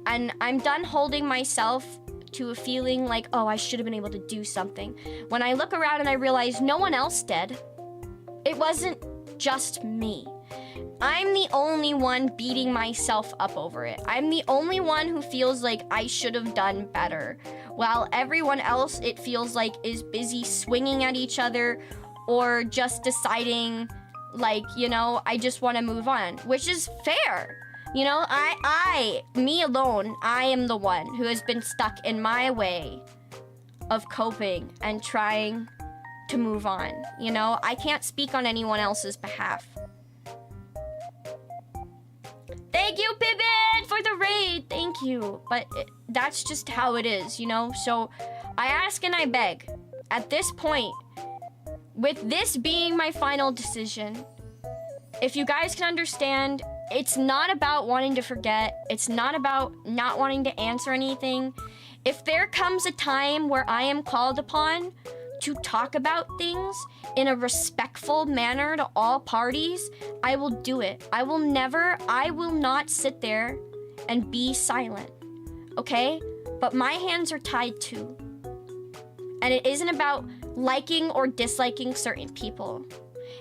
And I'm done holding myself to a feeling like, oh, I should have been able to do something. When I look around and I realize no one else did. It wasn't just me. I'm the only one beating myself up over it. I'm the only one who feels like I should have done better, while everyone else, it feels like, is busy swinging at each other or just deciding, like, you know, I just want to move on, which is fair. You know, me alone, I am the one who has been stuck in my way of coping and trying to move on. You know, I can't speak on anyone else's behalf. Thank you, Pippin, for the raid. Thank you. But that's just how it is, you know? So I ask and I beg. At this point, with this being my final decision, if you guys can understand, it's not about wanting to forget. It's not about not wanting to answer anything. If there comes a time where I am called upon to talk about things in a respectful manner to all parties, I will do it. I will not sit there and be silent, okay? But my hands are tied too. And it isn't about liking or disliking certain people.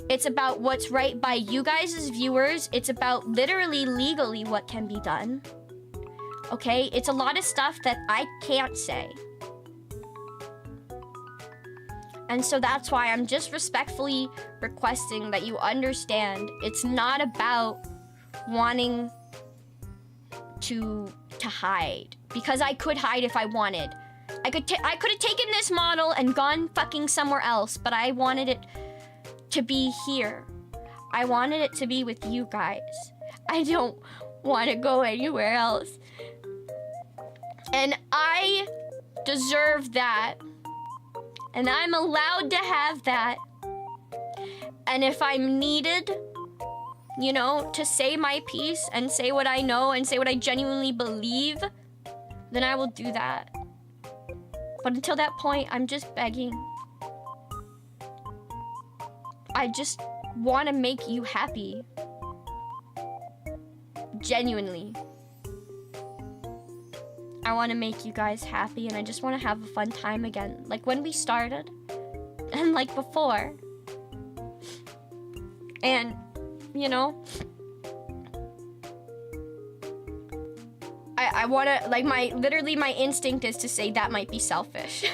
It's about what's right by you guys as viewers. It's about literally legally what can be done. Okay? It's a lot of stuff that I can't say. And so that's why I'm just respectfully requesting that you understand it's not about wanting to hide. Because I could hide if I wanted. I could have taken this model and gone fucking somewhere else, but I wanted it to be here. I wanted it to be with you guys. I don't want to go anywhere else. And I deserve that. And I'm allowed to have that. And if I'm needed, you know, to say my piece and say what I know and say what I genuinely believe, then I will do that. But until that point, I'm just begging. I just want to make you happy. Genuinely. I want to make you guys happy, and I just want to have a fun time again. Like when we started. And like before. And, you know, I want to, like, literally my instinct is to say that might be selfish.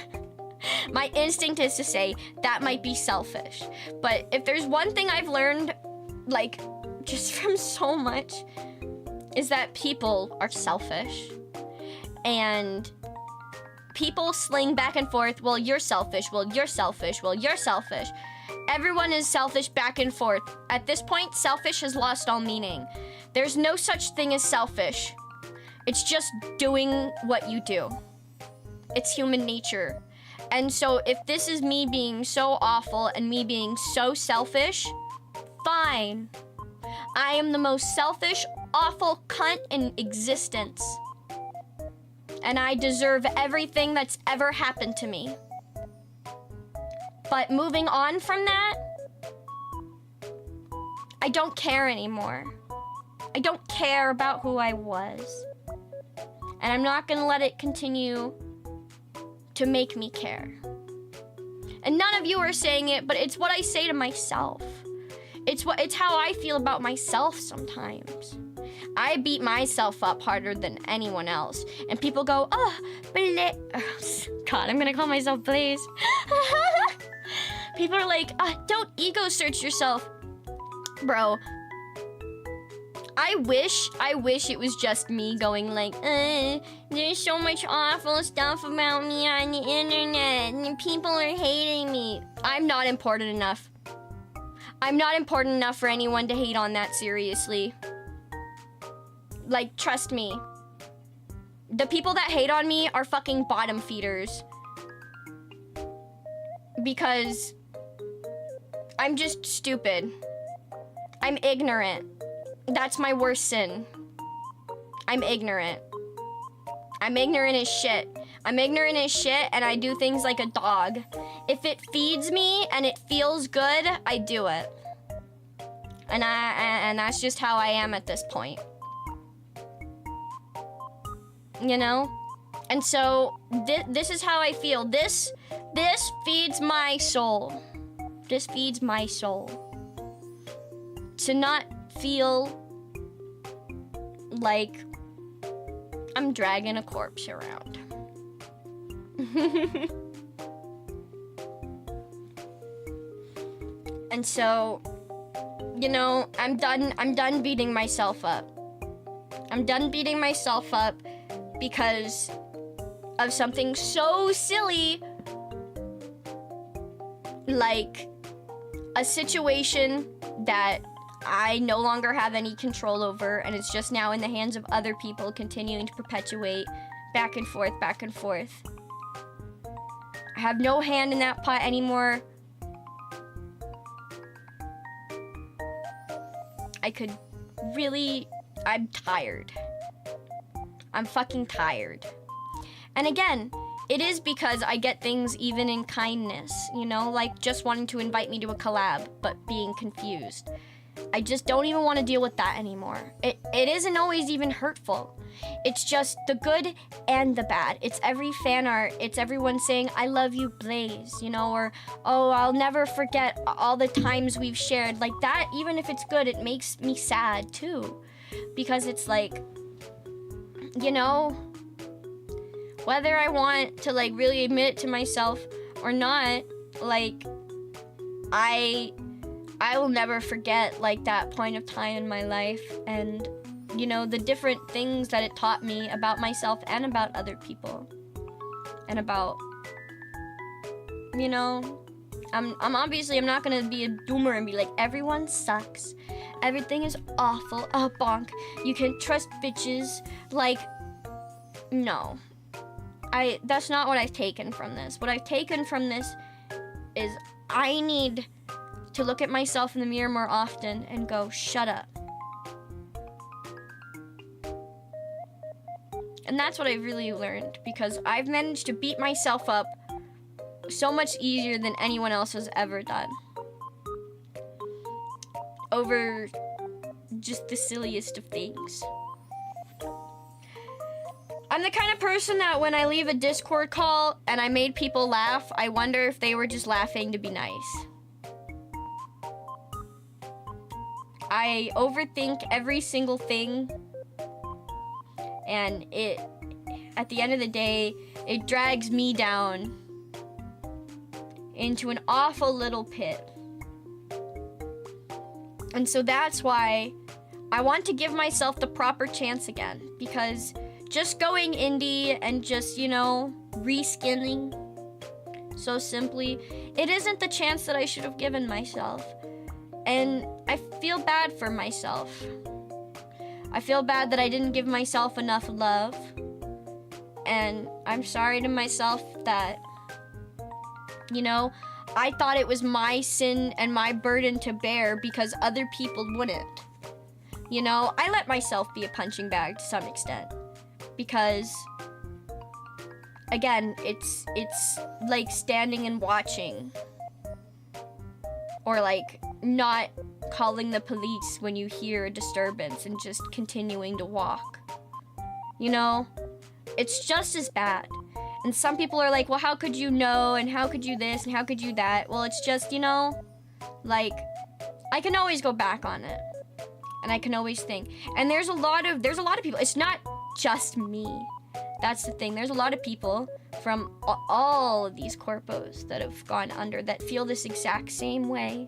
My instinct is to say that might be selfish. But if there's one thing I've learned, like, just from so much, is that people are selfish. And people sling back and forth, well, you're selfish, well, you're selfish, well, you're selfish. Everyone is selfish back and forth. At this point, selfish has lost all meaning. There's no such thing as selfish. It's just doing what you do. It's human nature. And so if this is me being so awful and me being so selfish, fine. I am the most selfish, awful cunt in existence. And I deserve everything that's ever happened to me. But moving on from that, I don't care anymore. I don't care about who I was. And I'm not gonna let it continue to make me care. And none of you are saying it, but it's what I say to myself. It's how I feel about myself sometimes. I beat myself up harder than anyone else. And people go, oh, God, I'm gonna call myself Blaze. People are like, don't ego search yourself. Bro, I wish it was just me going like, there's so much awful stuff about me on the internet and people are hating me. I'm not important enough. I'm not important enough for anyone to hate on that seriously. Like, trust me. The people that hate on me are fucking bottom feeders. Because I'm just stupid. I'm ignorant. That's my worst sin. I'm ignorant. I'm ignorant as shit. I'm ignorant as shit, and I do things like a dog. If it feeds me and it feels good, I do it. And that's just how I am at this point. You know? And so this is how I feel. This feeds my soul. This feeds my soul. To not feel like I'm dragging a corpse around. And so, you know, I'm done beating myself up. I'm done beating myself up because of something so silly like a situation that I no longer have any control over, and it's just now in the hands of other people continuing to perpetuate back and forth, back and forth. I have no hand in that pot anymore. I'm tired. I'm fucking tired. And again, it is because I get things even in kindness, you know, like just wanting to invite me to a collab, but being confused. I just don't even want to deal with that anymore. It isn't always even hurtful. It's just the good and the bad. It's every fan art. It's everyone saying, I love you, Blaze, you know, or, oh, I'll never forget all the times we've shared. Like that, even if it's good, it makes me sad too. Because it's like, you know, whether I want to like really admit it to myself or not, like, I will never forget like that point of time in my life, and you know, the different things that it taught me about myself and about other people, and about, you know, I'm not gonna be a doomer and be like, everyone sucks, everything is awful, oh bonk, you can trust bitches. Like, no, that's not what I've taken from this. What I've taken from this is I need to look at myself in the mirror more often and go, shut up. And that's what I've really learned, because I've managed to beat myself up so much easier than anyone else has ever done over just the silliest of things. I'm the kind of person that when I leave a Discord call and I made people laugh, I wonder if they were just laughing to be nice. I overthink every single thing, and at the end of the day, it drags me down into an awful little pit. And so that's why I want to give myself the proper chance again, because just going indie and just, you know, reskinning so simply, it isn't the chance that I should have given myself. And I feel bad for myself. I feel bad that I didn't give myself enough love. And I'm sorry to myself that, you know, I thought it was my sin and my burden to bear because other people wouldn't. You know, I let myself be a punching bag to some extent. Because, again, it's like standing and watching. Or like not calling the police when you hear a disturbance and just continuing to walk. You know, it's just as bad. And some people are like, well, how could you know, and how could you this, and how could you that? Well, it's just, you know, like, I can always go back on it. And I can always think. And there's a lot of people. It's not just me. That's the thing. There's a lot of people from all of these corpos that have gone under that feel this exact same way.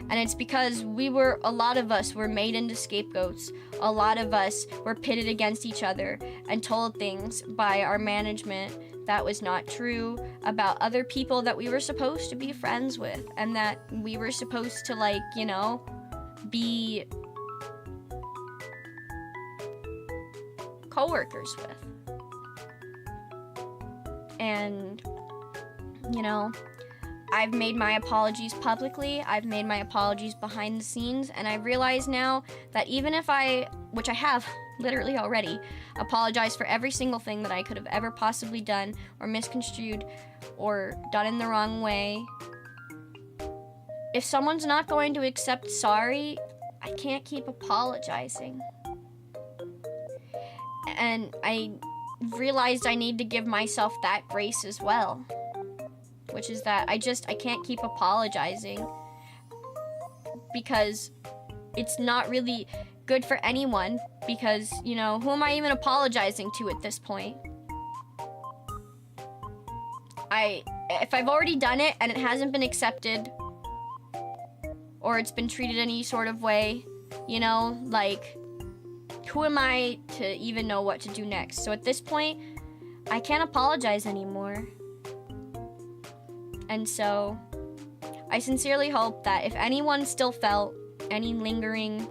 And it's because a lot of us were made into scapegoats. A lot of us were pitted against each other and told things by our management that was not true about other people that we were supposed to be friends with, and that we were supposed to, like, you know, be co-workers with. And, you know, I've made my apologies publicly, I've made my apologies behind the scenes, and I realize now that even if which I have literally already, apologized for every single thing that I could have ever possibly done or misconstrued or done in the wrong way, if someone's not going to accept sorry, I can't keep apologizing. And I realized I need to give myself that grace as well. Which is that I can't keep apologizing, because it's not really good for anyone, because, you know, who am I even apologizing to at this point? If I've already done it and it hasn't been accepted, or it's been treated any sort of way, you know, like, who am I to even know what to do next? So at this point, I can't apologize anymore. And so I sincerely hope that if anyone still felt any lingering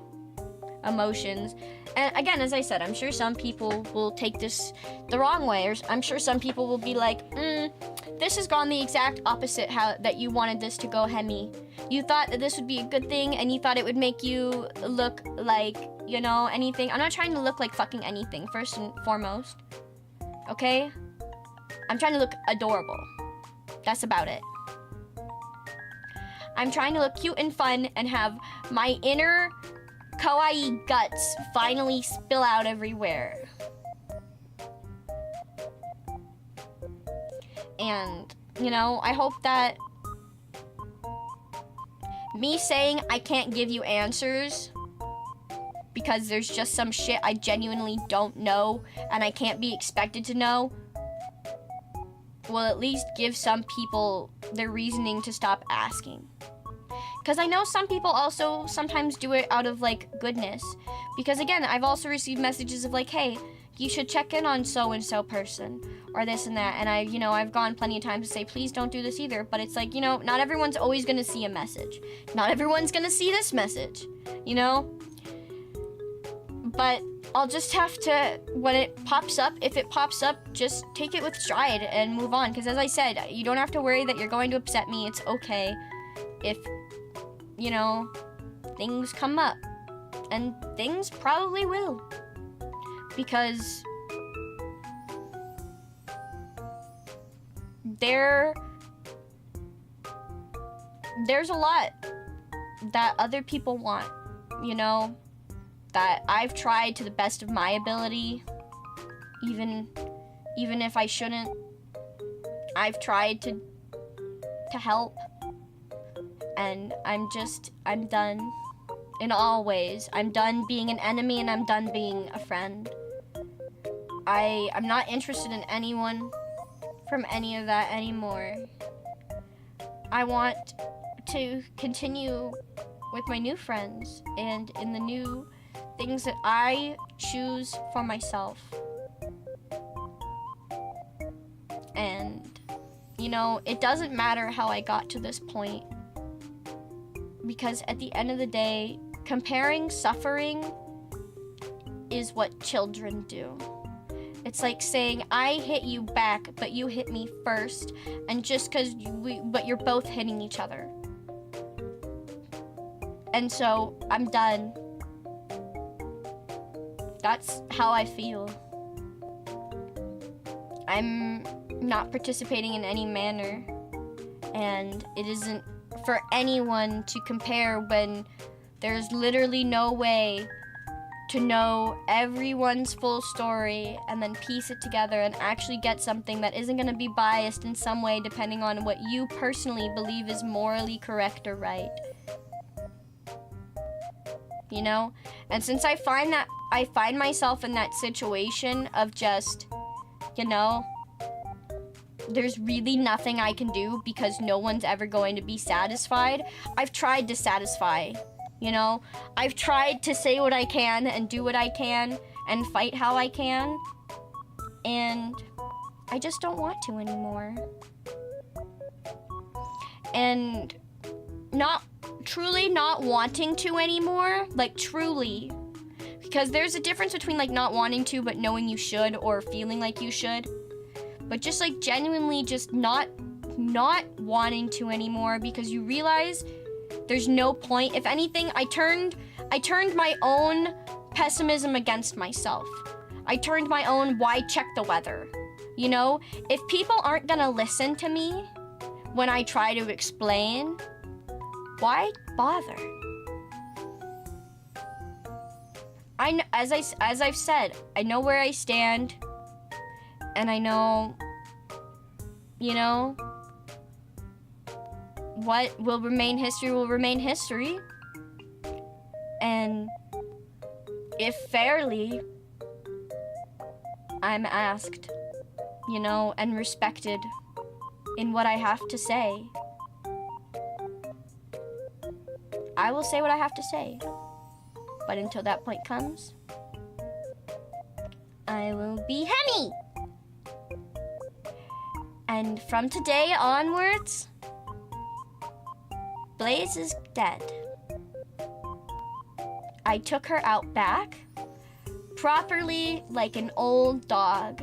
emotions, and again, as I said, I'm sure some people will take this the wrong way, or I'm sure some people will be like, this has gone the exact opposite how that you wanted this to go, Hemi. You thought that this would be a good thing, and you thought it would make you look like, you know, anything. I'm not trying to look like fucking anything, first and foremost. Okay? I'm trying to look adorable. That's about it. I'm trying to look cute and fun and have my inner kawaii guts finally spill out everywhere. And, you know, I hope that me saying I can't give you answers because there's just some shit I genuinely don't know and I can't be expected to know will at least give some people their reasoning to stop asking. Because I know some people also sometimes do it out of, like, goodness. Because, again, I've also received messages of, like, hey, you should check in on so-and-so person, or this and that. And I've gone plenty of times to say, please don't do this either. But it's like, you know, not everyone's always going to see a message. Not everyone's going to see this message, you know? But I'll just have to, when it pops up, if it pops up, just take it with stride and move on. Because as I said, you don't have to worry that you're going to upset me. It's okay if, you know, things come up. And things probably will. Because there's a lot that other people want, you know, that I've tried to the best of my ability, even if I shouldn't. I've tried to help, and I'm done in all ways. I'm done being an enemy, and I'm done being a friend. I'm not interested in anyone from any of that anymore. I want to continue with my new friends and in the new things that I choose for myself. And, you know, it doesn't matter how I got to this point, because at the end of the day, comparing suffering is what children do. It's like saying, I hit you back, but you hit me first, and just because but you're both hitting each other. And so, I'm done. That's how I feel. I'm not participating in any manner, and it isn't for anyone to compare when there's literally no way to know everyone's full story and then piece it together and actually get something that isn't going to be biased in some way depending on what you personally believe is morally correct or right. You know? And since I find myself in that situation of just, you know, there's really nothing I can do because no one's ever going to be satisfied. I've tried to satisfy. You know, I've tried to say what I can and do what I can and fight how I can, and I just don't want to anymore. And truly not wanting to anymore, like truly, because there's a difference between like not wanting to but knowing you should or feeling like you should, but just like genuinely just not wanting to anymore because you realize there's no point. If anything, I turned my own pessimism against myself. I turned my own why check the weather. You know, if people aren't gonna listen to me when I try to explain, why bother? As I've said, I know where I stand, and I know, you know, what will remain history. And if fairly, I'm asked, you know, and respected in what I have to say, I will say what I have to say. But until that point comes, I will be Hemi. And from today onwards, Blaze is dead. I took her out back, properly like an old dog.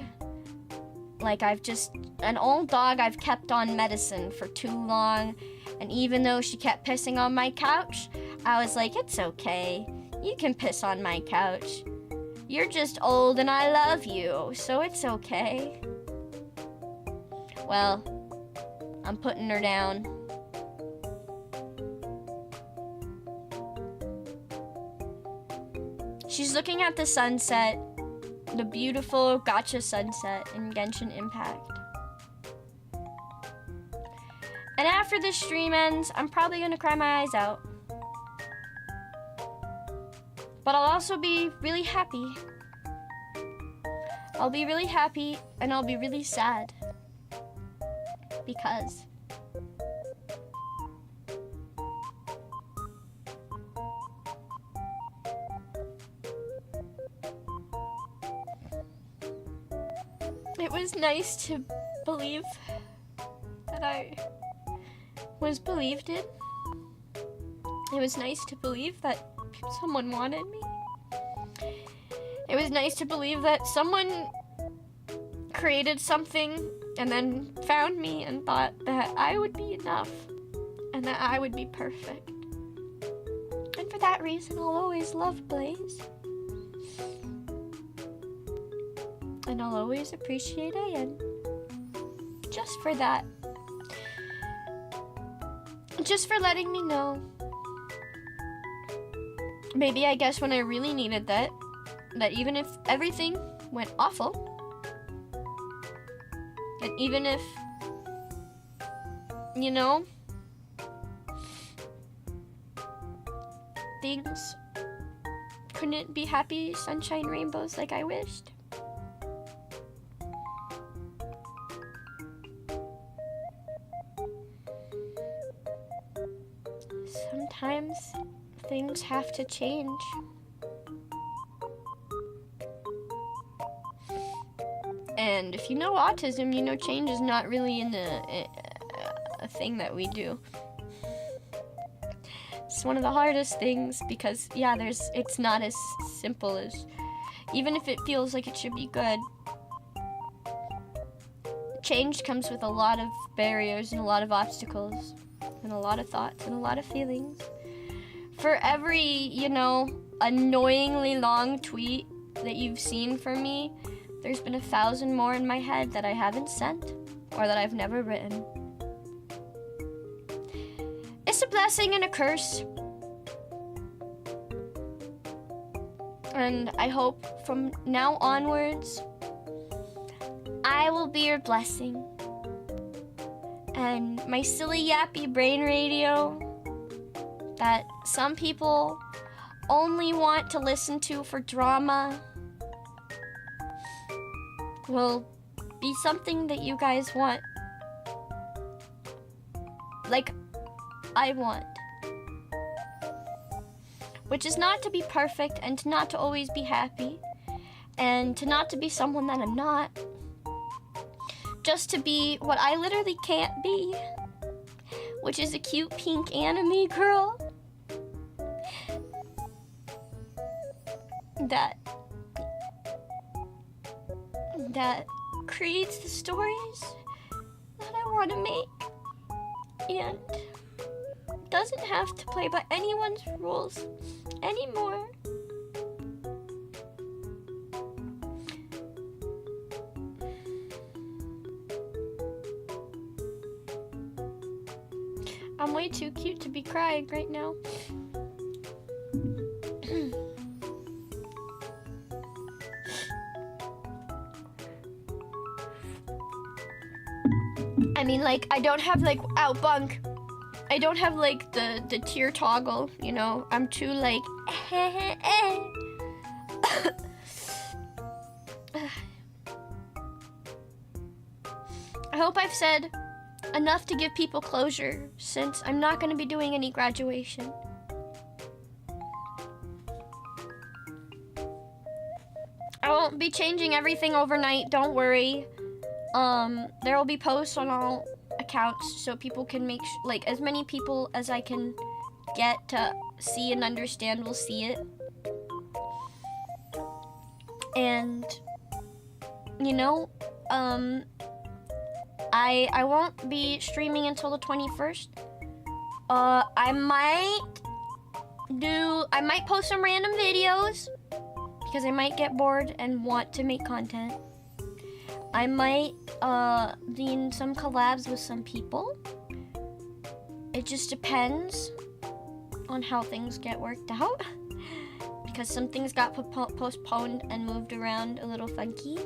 Like an old dog I've kept on medicine for too long. And even though she kept pissing on my couch, I was like, it's okay. You can piss on my couch. You're just old and I love you, so it's okay. Well, I'm putting her down. She's looking at the sunset, the beautiful gacha sunset in Genshin Impact. And after this stream ends, I'm probably gonna cry my eyes out. But I'll also be really happy. I'll be really happy and I'll be really sad. Because it was nice to believe that I was believed in. It was nice to believe that someone wanted me. It was nice to believe that someone created something and then found me and thought that I would be enough and that I would be perfect. And for that reason, I'll always love Blaze. And I'll always appreciate Ayan. Just for that. Just for letting me know. Maybe I guess when I really needed that even if everything went awful, and even if, you know, things couldn't be happy, sunshine, rainbows like I wished, sometimes things have to change. And if you know autism, you know change is not really a thing that we do. It's one of the hardest things because, yeah, it's not as simple as, even if it feels like it should be good, change comes with a lot of barriers and a lot of obstacles and a lot of thoughts and a lot of feelings. For every, you know, annoyingly long tweet that you've seen from me, there's been 1,000 more in my head that I haven't sent or that I've never written. It's a blessing and a curse. And I hope from now onwards, I will be your blessing. And my silly yappy brain radio that some people only want to listen to for drama will be something that you guys want. Like I want. Which is not to be perfect and to not to always be happy and to not to be someone that I'm not. Just to be what I literally can't be, which is a cute pink anime girl that creates the stories that I want to make and doesn't have to play by anyone's rules anymore. I'm way too cute to be crying right now. I mean, like, I don't have, like, bunk. I don't have, like, the tear toggle, you know? I'm too, like, I hope I've said enough to give people closure, since I'm not going to be doing any graduation. I won't be changing everything overnight, don't worry. There will be posts on all accounts so people can make like as many people as I can get to see and understand will see it. And you know, I won't be streaming until the 21st. I might post some random videos because I might get bored and want to make content. I might be in some collabs with some people. It just depends on how things get worked out because some things got postponed and moved around a little funky,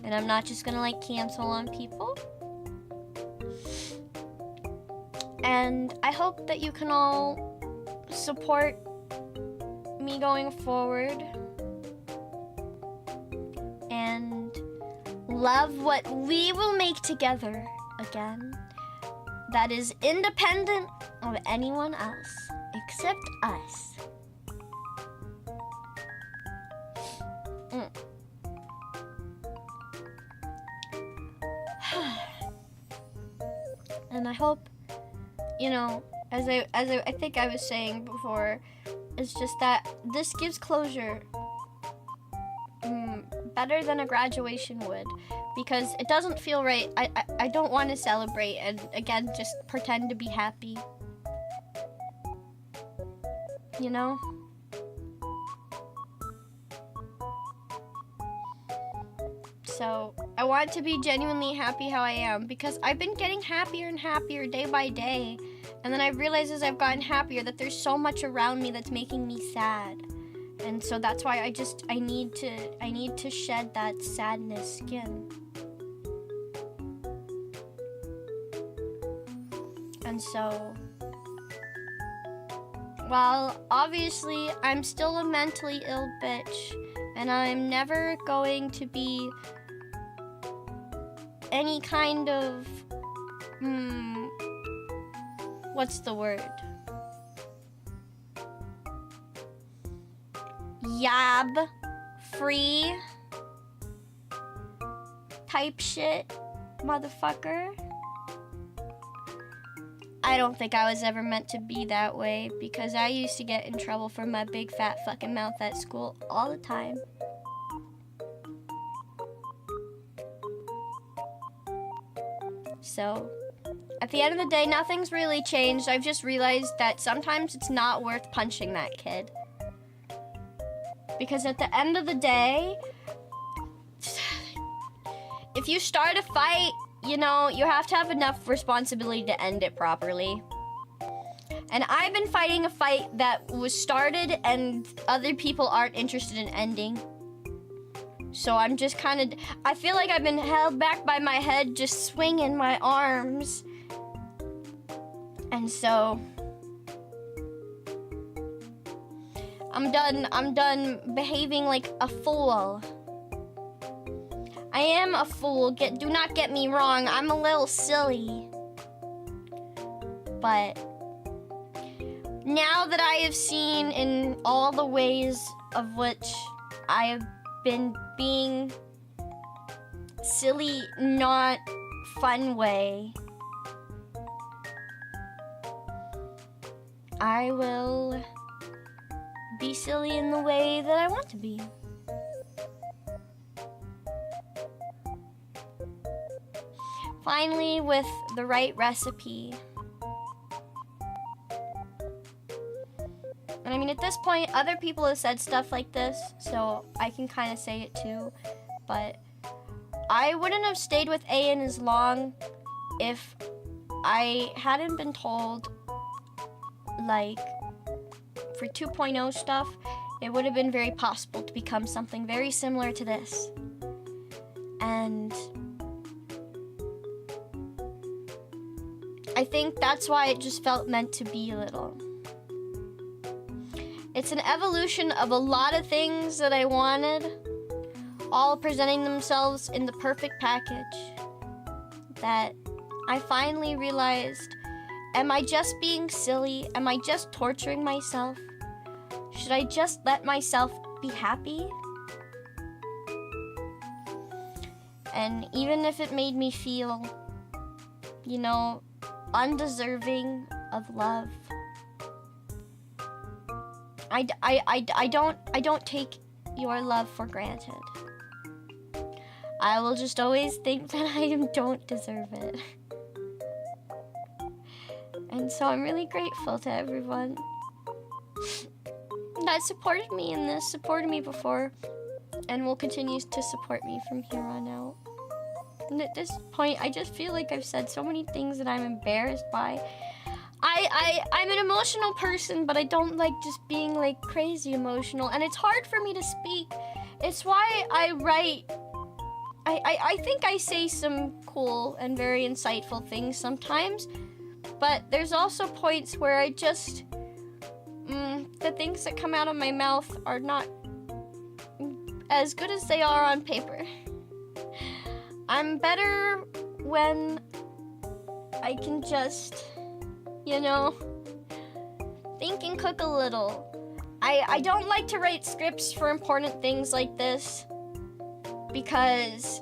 and I'm not just gonna like cancel on people. And I hope that you can all support me going forward and love what we will make together again that is independent of anyone else except us. And I hope, you know, as I think I was saying before, it's just that this gives closure better than a graduation would, because it doesn't feel right. I don't want to celebrate and again just pretend to be happy, you know? So I want to be genuinely happy how I am, because I've been getting happier and happier day by day. And then I realize as I've gotten happier that there's so much around me that's making me sad. And so that's why I need to shed that sadness skin. And so, while obviously I'm still a mentally ill bitch, and I'm never going to be any kind of, what's the word? Yab free type shit, motherfucker. I don't think I was ever meant to be that way, because I used to get in trouble for my big fat fucking mouth at school all the time. So, at the end of the day, nothing's really changed. I've just realized that sometimes it's not worth punching that kid. Because at the end of the day, if you start a fight, you know, you have to have enough responsibility to end it properly. And I've been fighting a fight that was started and other people aren't interested in ending. So I'm just kind of, I feel like I've been held back by my head just swinging my arms. And so I'm done behaving like a fool. I am a fool, do not get me wrong, I'm a little silly. But now that I have seen in all the ways of which I have been being silly, not fun way, I will be silly in the way that I want to be. Finally, with the right recipe. And I mean, at this point, other people have said stuff like this, so I can kind of say it too. But I wouldn't have stayed with AN as long if I hadn't been told, like, for 2.0 stuff, it would have been very possible to become something very similar to this. And I think that's why it just felt meant to be a little. It's an evolution of a lot of things that I wanted, all presenting themselves in the perfect package, that I finally realized, am I just being silly? Am I just torturing myself? Should I just let myself be happy? And even if it made me feel, you know, undeserving of love, I don't take your love for granted. I will just always think that I don't deserve it. And so I'm really grateful to everyone that supported me in this, supported me before, and will continue to support me from here on out. And at this point, I just feel like I've said so many things that I'm embarrassed by. I'm an emotional person, but I don't like just being like crazy emotional, and it's hard for me to speak. It's why I write. I think I say some cool and very insightful things sometimes, but there's also points where I just, the things that come out of my mouth are not as good as they are on paper. I'm better when I can just, you know, think and cook a little. I don't like to write scripts for important things like this because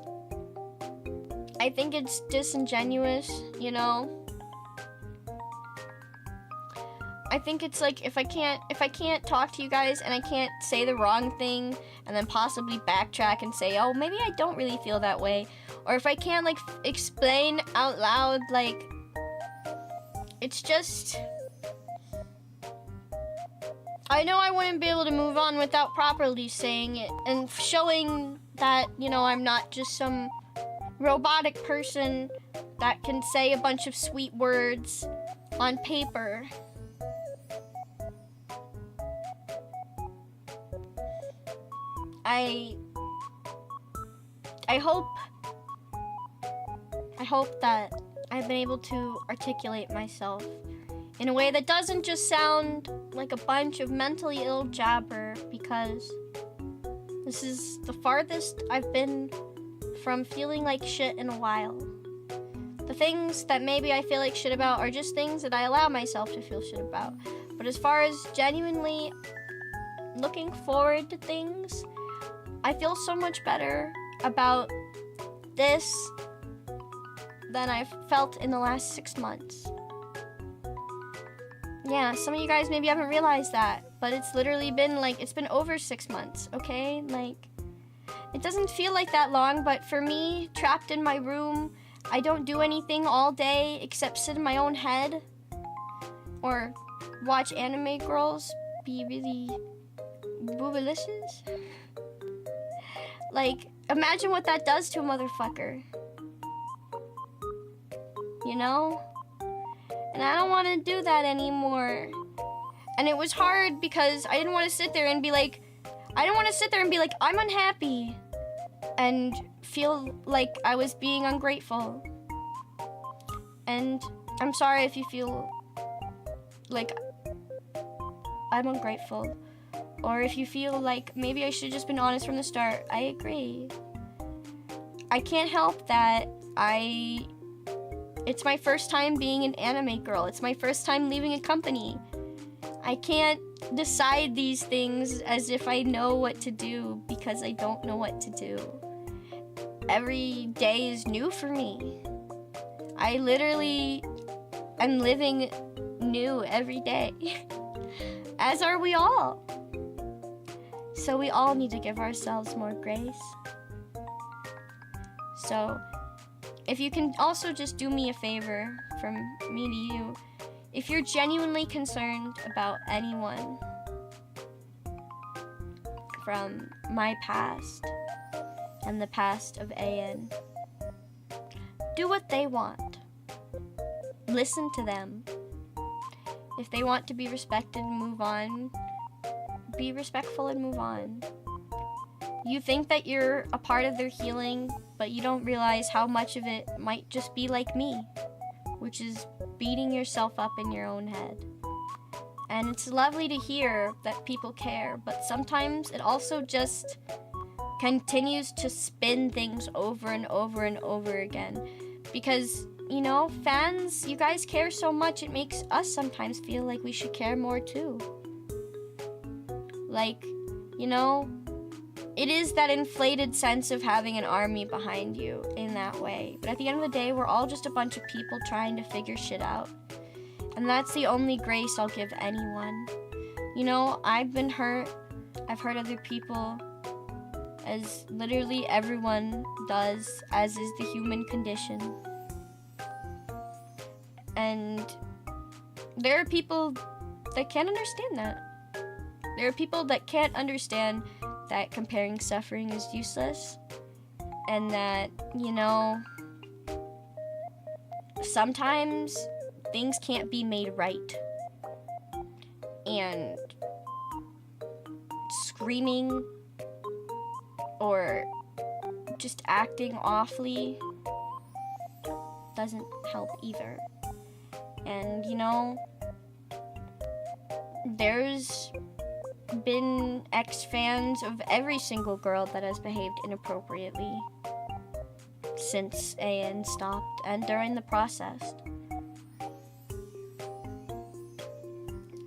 I think it's disingenuous, you know? I think it's like if I can't talk to you guys and I can't say the wrong thing and then possibly backtrack and say, oh, maybe I don't really feel that way. Or if I can't like explain out loud, like, it's just, I know I wouldn't be able to move on without properly saying it and showing that, you know, I'm not just some robotic person that can say a bunch of sweet words on paper. I hope that I've been able to articulate myself in a way that doesn't just sound like a bunch of mentally ill jabber, because this is the farthest I've been from feeling like shit in a while. The things that maybe I feel like shit about are just things that I allow myself to feel shit about. But as far as genuinely looking forward to things, I feel so much better about this than I've felt in the last 6 months. Yeah, some of you guys maybe haven't realized that, but it's literally been like, it's been over 6 months, okay? Like, it doesn't feel like that long, but for me, trapped in my room, I don't do anything all day except sit in my own head or watch anime girls be really boobalicious. Like, imagine what that does to a motherfucker. You know? And I don't want to do that anymore. And it was hard because I didn't want to sit there and be like, I'm unhappy and feel like I was being ungrateful. And I'm sorry if you feel like I'm ungrateful. Or if you feel like maybe I should have just been honest from the start. I agree. I can't help that it's my first time being an anime girl. It's my first time leaving a company. I can't decide these things as if I know what to do, because I don't know what to do. Every day is new for me. I'm living new every day. As are we all. So we all need to give ourselves more grace. So, if you can also just do me a favor from me to you, if you're genuinely concerned about anyone from my past and the past of AN, do what they want. Listen to them. If they want to be respected and move on, be respectful and move on. You think that you're a part of their healing, but you don't realize how much of it might just be like me, which is beating yourself up in your own head. And it's lovely to hear that people care, but sometimes it also just continues to spin things over and over and over again. Because, you know, fans, you guys care so much, it makes us sometimes feel like we should care more too. Like, you know, it is that inflated sense of having an army behind you in that way. But at the end of the day, we're all just a bunch of people trying to figure shit out. And that's the only grace I'll give anyone. You know, I've been hurt. I've hurt other people, as literally everyone does, as is the human condition. And there are people that can't understand that. There are people that can't understand that comparing suffering is useless, and that, you know, sometimes things can't be made right. And screaming or just acting awfully doesn't help either. And, you know, there's been ex-fans of every single girl that has behaved inappropriately since AN stopped and during the process.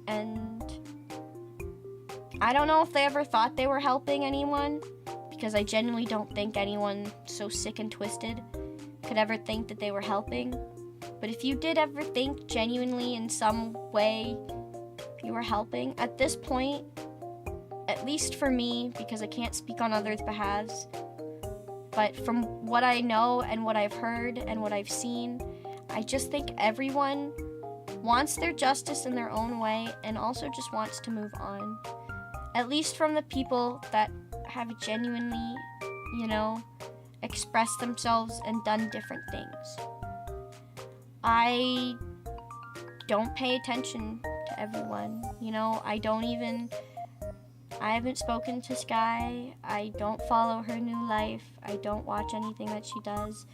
And I don't know if they ever thought they were helping anyone, because I genuinely don't think anyone so sick and twisted could ever think that they were helping. But if you did ever think genuinely in some way you were helping, at this point, at least for me, because I can't speak on others' behalves, but from what I know and what I've heard and what I've seen, I just think everyone wants their justice in their own way and also just wants to move on. At least from the people that have genuinely, you know, expressed themselves and done different things. I don't pay attention to everyone, you know, I haven't spoken to Sky, I don't follow her new life, I don't watch anything that she does,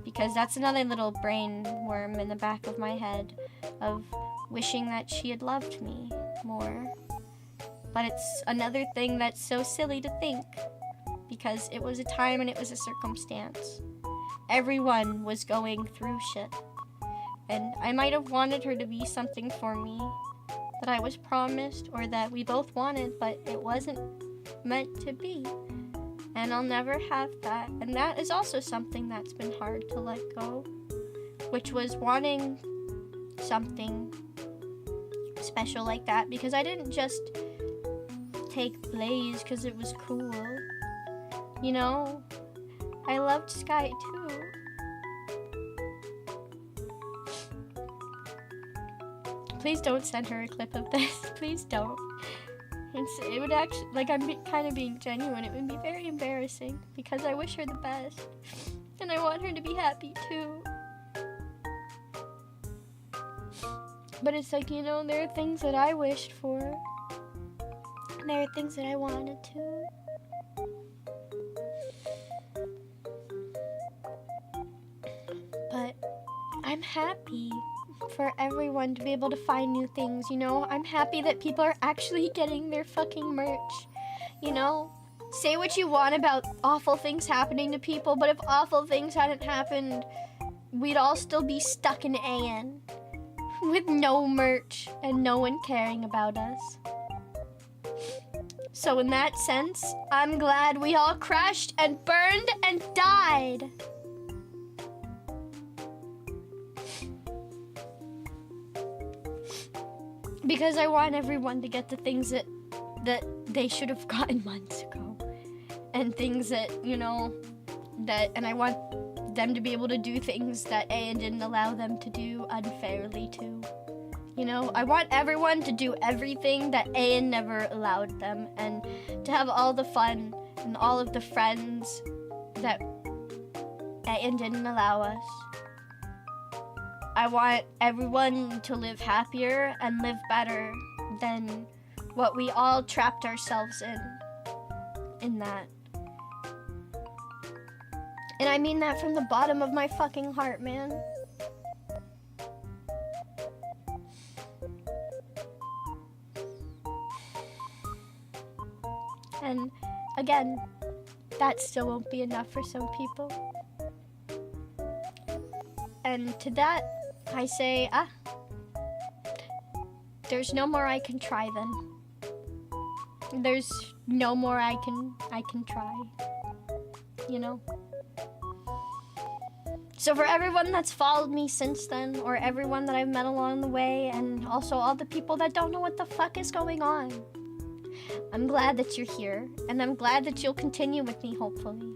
because that's another little brain worm in the back of my head of wishing that she had loved me more. But it's another thing that's so silly to think, because it was a time and it was a circumstance. Everyone was going through shit, and I might have wanted her to be something for me that I was promised or that we both wanted, but it wasn't meant to be. And I'll never have that. And that is also something that's been hard to let go, which was wanting something special like that, because I didn't just take Blaze because it was cool. You know, I loved Sky too. Please don't send her a clip of this. Please don't. It would actually, like, I'm kind of being genuine. It would be very embarrassing because I wish her the best. And I want her to be happy too. But it's like, you know, there are things that I wished for. And there are things that I wanted to. But I'm happy for everyone to be able to find new things, you know? I'm happy that people are actually getting their fucking merch, you know? Say what you want about awful things happening to people, but if awful things hadn't happened, we'd all still be stuck in AN with no merch and no one caring about us. So in that sense, I'm glad we all crashed and burned and died. Because I want everyone to get the things that they should have gotten months ago. And things that, you know, and I want them to be able to do things that AN didn't allow them to do unfairly too. You know, I want everyone to do everything that AN never allowed them, and to have all the fun and all of the friends that AN didn't allow us. I want everyone to live happier and live better than what we all trapped ourselves in that. And I mean that from the bottom of my fucking heart, man. And again, that still won't be enough for some people. And to that, I say, there's no more I can try then. there's no more I can try, you know? So for everyone that's followed me since then, or everyone that I've met along the way, and also all the people that don't know what the fuck is going on, I'm glad that you're here, and I'm glad that you'll continue with me, hopefully.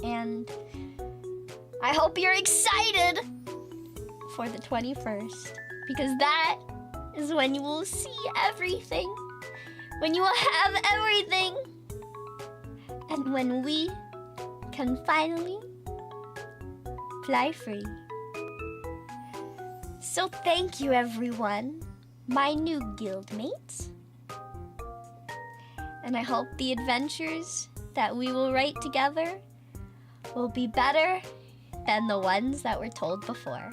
And I hope you're excited for the 21st, because that is when you will see everything, when you will have everything, and when we can finally fly free. So thank you, everyone, my new guildmates. And I hope the adventures that we will write together will be better than the ones that were told before.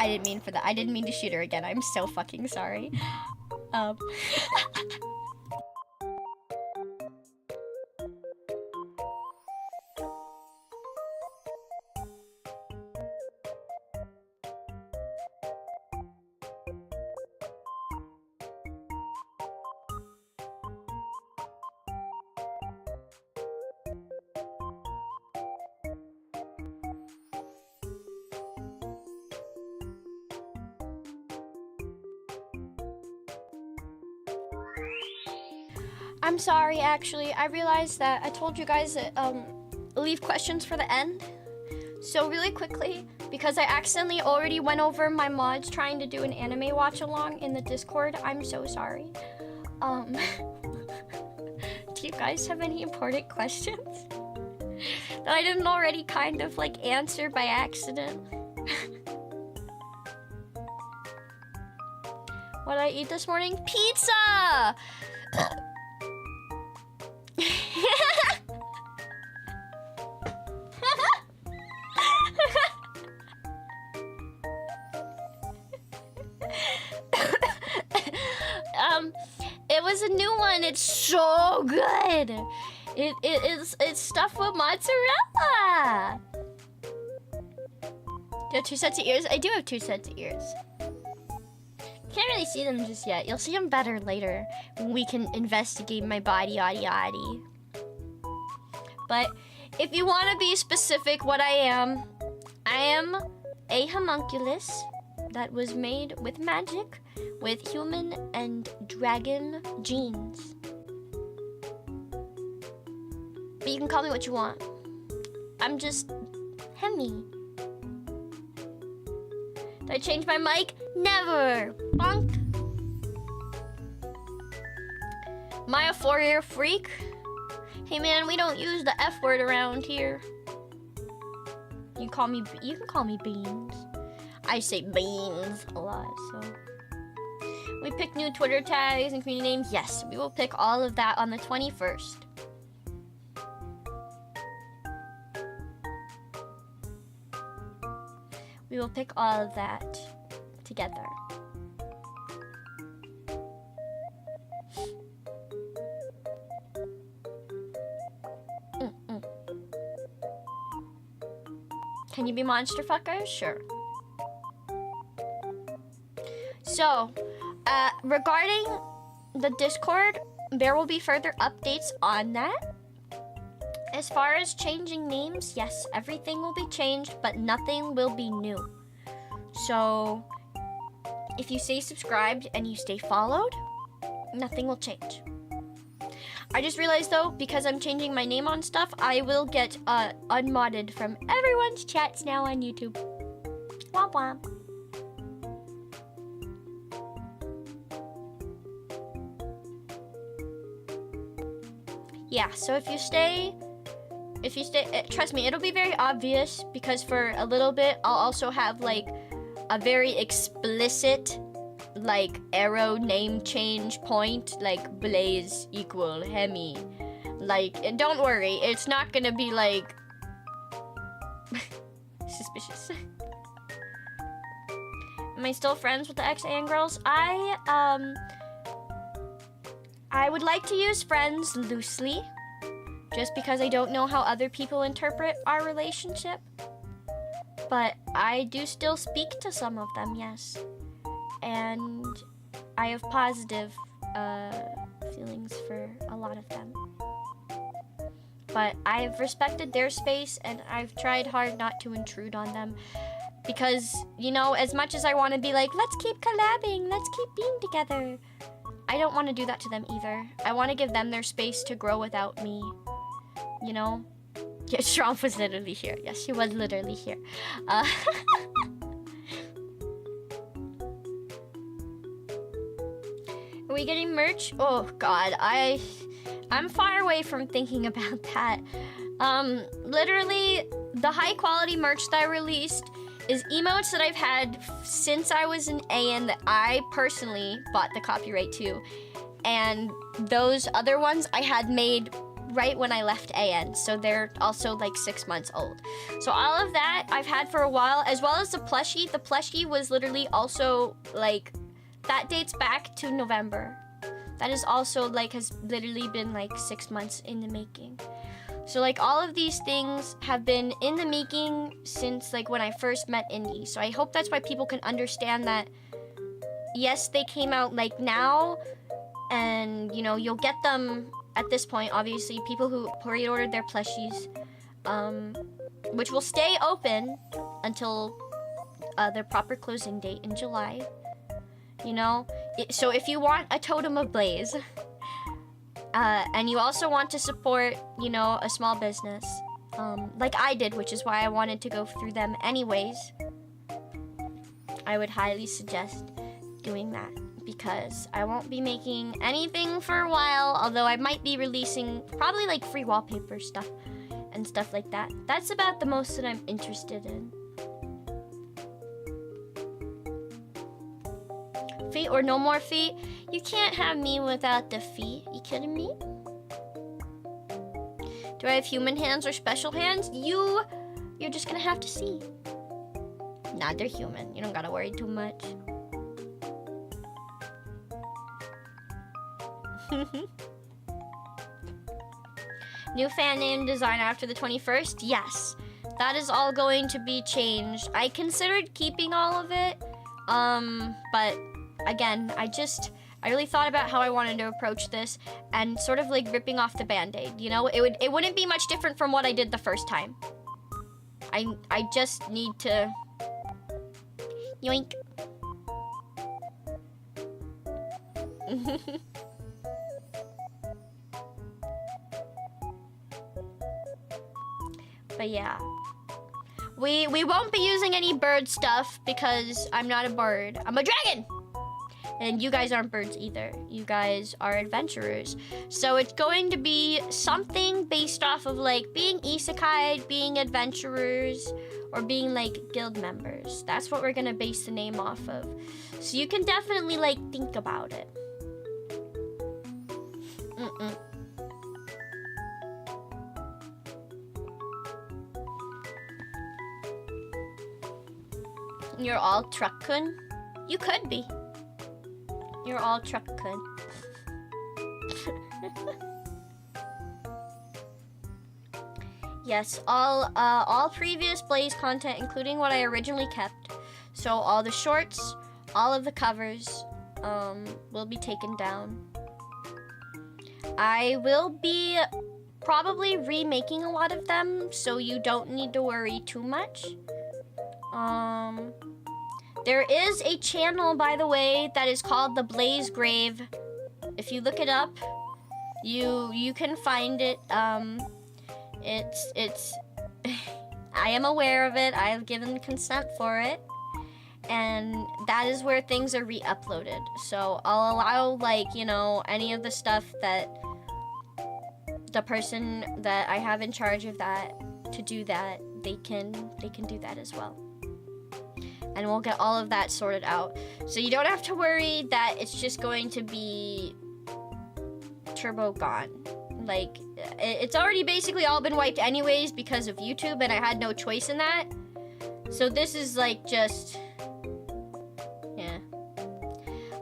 I didn't mean for that. I didn't mean to shoot her again. I'm so fucking sorry. I'm sorry, actually. I realized that I told you guys that leave questions for the end. So really quickly, because I accidentally already went over my mods trying to do an anime watch along in the Discord, I'm so sorry. Do you guys have any important questions that I didn't already kind of like answer by accident? What did I eat this morning? Pizza! It was a new one. It's so good. It's stuffed with mozzarella. You have 2 sets of ears? I do have 2 sets of ears. Can't really see them just yet. You'll see them better later when we can investigate my body, yaddy yaddy. But if you want to be specific what I am a homunculus that was made with magic, with human and dragon genes. But you can call me what you want. I'm just Hemi. Did I change my mic? Never. Bonk. Am I a four-ear freak? Hey man, we don't use the F word around here. You can call me Beans. I say Beans a lot, so. We pick new Twitter tags and community names. Yes, we will pick all of that on the 21st. We will pick all of that together. Can you be monster fuckers? Sure. So, regarding the Discord, there will be further updates on that. As far as changing names, yes, everything will be changed, but nothing will be new. So, if you stay subscribed and you stay followed, nothing will change. I just realized though, because I'm changing my name on stuff, I will get unmodded from everyone's chats now on YouTube. Womp womp. Yeah, so if you stay, trust me, it'll be very obvious, because for a little bit, I'll also have like a very explicit like arrow name change point, like Blaze equal Hemi. Like, and don't worry, it's not gonna be like suspicious. Am I still friends with the ex-AN girls? I would like to use friends loosely, just because I don't know how other people interpret our relationship. but I do still speak to some of them, yes. And I have positive feelings for a lot of them. But I've respected their space, and I've tried hard not to intrude on them. Because, you know, as much as I want to be like, let's keep collabing, let's keep being together, I don't want to do that to them either. I want to give them their space to grow without me, you know? Yeah, Shroff was literally here. Yes, she was literally here. Are we getting merch? Oh God, I'm far away from thinking about that. Literally, the high quality merch that I released is emotes that I've had since I was in AN that I personally bought the copyright to. And those other ones I had made right when I left AN, so they're also like 6 months old. So all of that I've had for a while, as well as the plushie. The plushie was literally also like, that dates back to November. That is also like, has literally been like 6 months in the making. So like all of these things have been in the making since like when I first met Indy. So I hope that's why people can understand that, yes, they came out like now, and you know, you'll get them at this point, obviously, people who pre-ordered their plushies, which will stay open until their proper closing date in July. You know, so if you want a Totem of Blaze, and you also want to support, you know, a small business, like I did, which is why I wanted to go through them anyways, I would highly suggest doing that, because I won't be making anything for a while, although I might be releasing probably like free wallpaper stuff and stuff like that. That's about the most that I'm interested in. Feet or no more feet? You can't have me without the feet. You kidding me? Do I have human hands or special hands? You're just gonna have to see. Nah, they're human. You don't gotta worry too much. New fan name design after the 21st? Yes. That is all going to be changed. I considered keeping all of it, but again, I really thought about how I wanted to approach this and sort of like ripping off the band-aid, you know? It wouldn't be much different from what I did the first time. I just need to yoink. But yeah, we won't be using any bird stuff because I'm not a bird. I'm a dragon! And you guys aren't birds either. You guys are adventurers. So it's going to be something based off of like being isekai, being adventurers, or being like guild members. That's what we're gonna base the name off of. So you can definitely like think about it. You're all truck-kun? You could be. You're all truck-kun. Yes, all previous Blaze content, including what I originally kept. So all the shorts, all of the covers, will be taken down. I will be probably remaking a lot of them, so you don't need to worry too much. There is a channel, by the way, that is called the Blaze Grave. If you look it up, you can find it. It's I am aware of it. I have given consent for it. And that is where things are re-uploaded. So I'll allow, like, you know, any of the stuff that the person that I have in charge of that to do that, they can do that as well. And we'll get all of that sorted out. So you don't have to worry that it's just going to be turbo gone. Like, it's already basically all been wiped anyways because of YouTube, and I had no choice in that. So this is like just, yeah.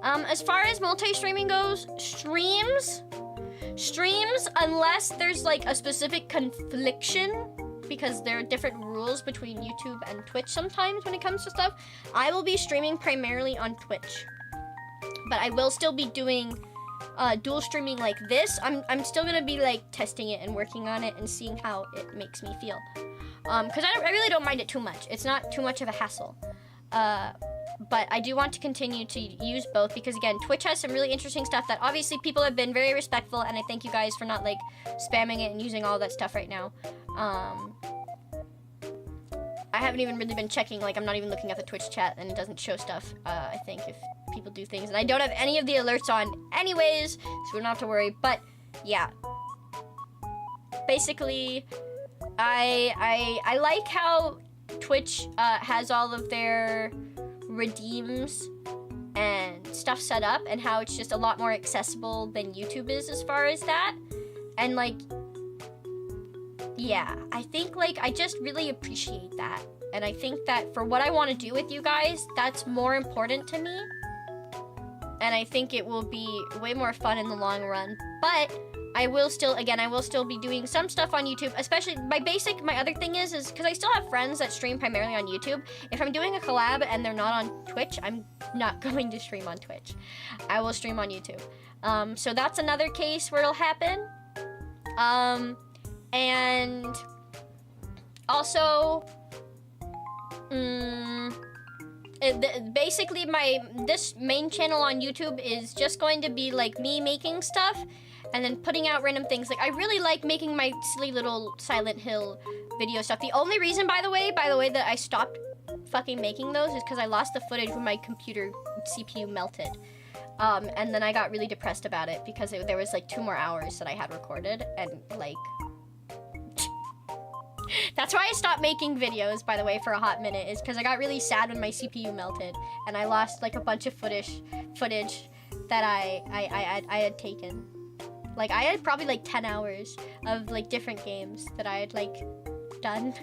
As far as multi-streaming goes, streams, unless there's like a specific confliction, because there are different rules between YouTube and Twitch sometimes when it comes to stuff. I will be streaming primarily on Twitch, but I will still be doing dual streaming like this. I'm still gonna be like testing it and working on it and seeing how it makes me feel. Because I really don't mind it too much. It's not too much of a hassle. But I do want to continue to use both because, again, Twitch has some really interesting stuff that obviously people have been very respectful, and I thank you guys for not, like, spamming it and using all that stuff right now. I haven't even really been checking, like, I'm not even looking at the Twitch chat, and it doesn't show stuff, I think, if people do things. And I don't have any of the alerts on anyways, so we don't have to worry. But, yeah. Basically, I like how Twitch has all of their redeems and stuff set up, and how it's just a lot more accessible than YouTube is as far as that. And like, yeah, I think like I just really appreciate that, and I think that for what I want to do with you guys, that's more important to me, and I think it will be way more fun in the long run. But I will still be doing some stuff on YouTube, especially my other thing is because I still have friends that stream primarily on YouTube. If I'm doing a collab and they're not on Twitch, I'm not going to stream on Twitch. I will stream on YouTube. So that's another case where it'll happen. And also, basically this main channel on YouTube is just going to be like me making stuff and then putting out random things. Like, I really like making my silly little Silent Hill video stuff. The only reason, by the way, that I stopped fucking making those is because I lost the footage when my computer CPU melted. And then I got really depressed about it because there was like 2 more hours that I had recorded, and like... That's why I stopped making videos, by the way, for a hot minute, is because I got really sad when my CPU melted, and I lost like a bunch of footage that I had taken. Like, I had probably like 10 hours of like different games that I had like done.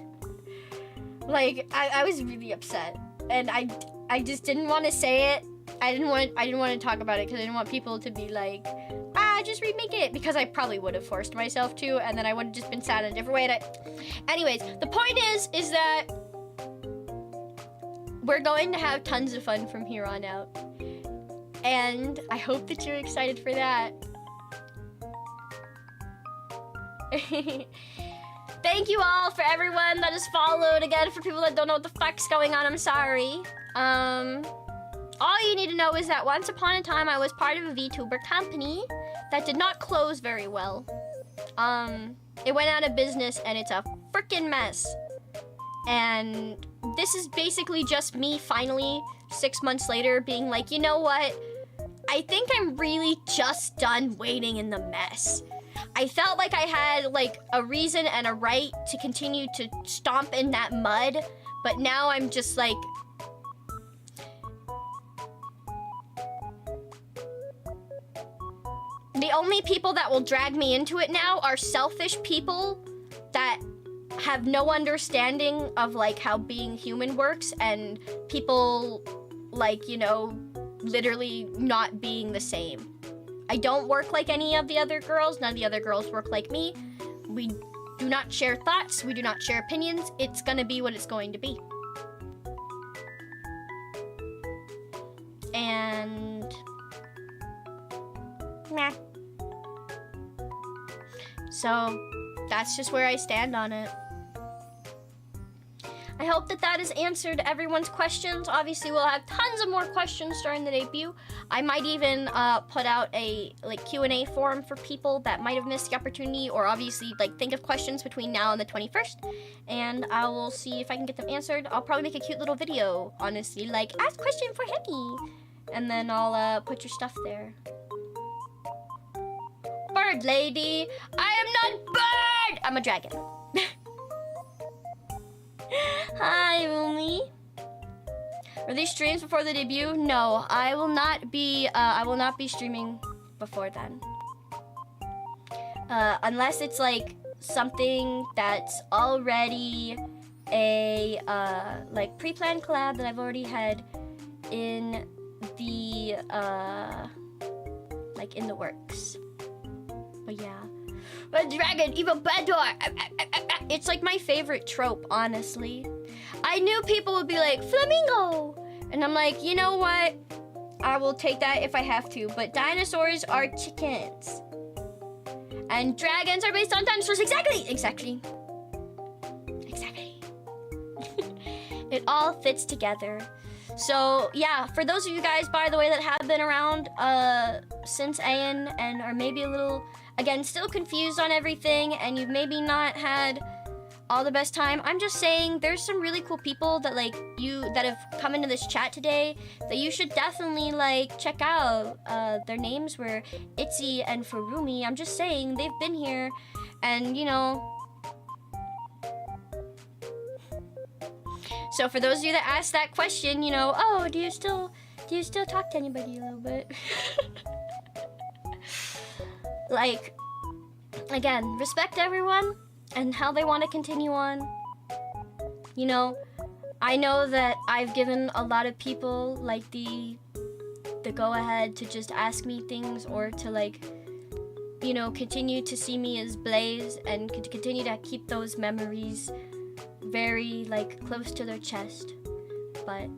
Like, I was really upset, and I just didn't want to say it. I didn't want to talk about it because I didn't want people to be like, just remake it, because I probably would have forced myself to, and then I would have just been sad in a different way. Anyways, the point is that we're going to have tons of fun from here on out, and I hope that you're excited for that. Thank you all for everyone that has followed. Again, for people that don't know what the fuck's going on, I'm sorry. All you need to know is that once upon a time, I was part of a VTuber company that did not close very well. It went out of business, and it's a freaking mess. And this is basically just me finally, 6 months later, being like, you know what? I think I'm really just done waiting in the mess. I felt like I had like a reason and a right to continue to stomp in that mud, but now I'm just like, the only people that will drag me into it now are selfish people that have no understanding of like how being human works, and people like, you know, literally not being the same. I don't work like any of the other girls. None of the other girls work like me. We do not share thoughts. We do not share opinions. It's gonna be what it's going to be. And... nah. So, that's just where I stand on it. I hope that that has answered everyone's questions. Obviously, we'll have tons of more questions during the debut. I might even put out a like Q&A forum for people that might have missed the opportunity, or obviously like think of questions between now and the 21st, and I will see if I can get them answered. I'll probably make a cute little video, honestly, like ask question for Hemi, and then I'll put your stuff there. Bird lady, I am not bird. I'm a dragon. Hi, Umi. Are these streams before the debut? No, I will not be streaming before then. Unless it's like something that's already a like pre-planned collab that I've already had in the like in the works. But yeah. A dragon, evil Bedor. It's like my favorite trope, honestly. I knew people would be like, flamingo. And I'm like, you know what? I will take that if I have to. But dinosaurs are chickens. And dragons are based on dinosaurs. Exactly. It all fits together. So, yeah, for those of you guys, by the way, that have been around since Aeon and are maybe a little, again, still confused on everything, and you've maybe not had all the best time, I'm just saying there's some really cool people that, like, that have come into this chat today that you should definitely, like, check out. Their names were Itzy and Furumi. I'm just saying, they've been here, and, you know... So for those of you that asked that question, you know, oh, do you still talk to anybody a little bit? Like, again, respect everyone and how they want to continue on. You know, I know that I've given a lot of people like the go-ahead to just ask me things or to, like, you know, continue to see me as Blaze and continue to keep those memories very, like, close to their chest. But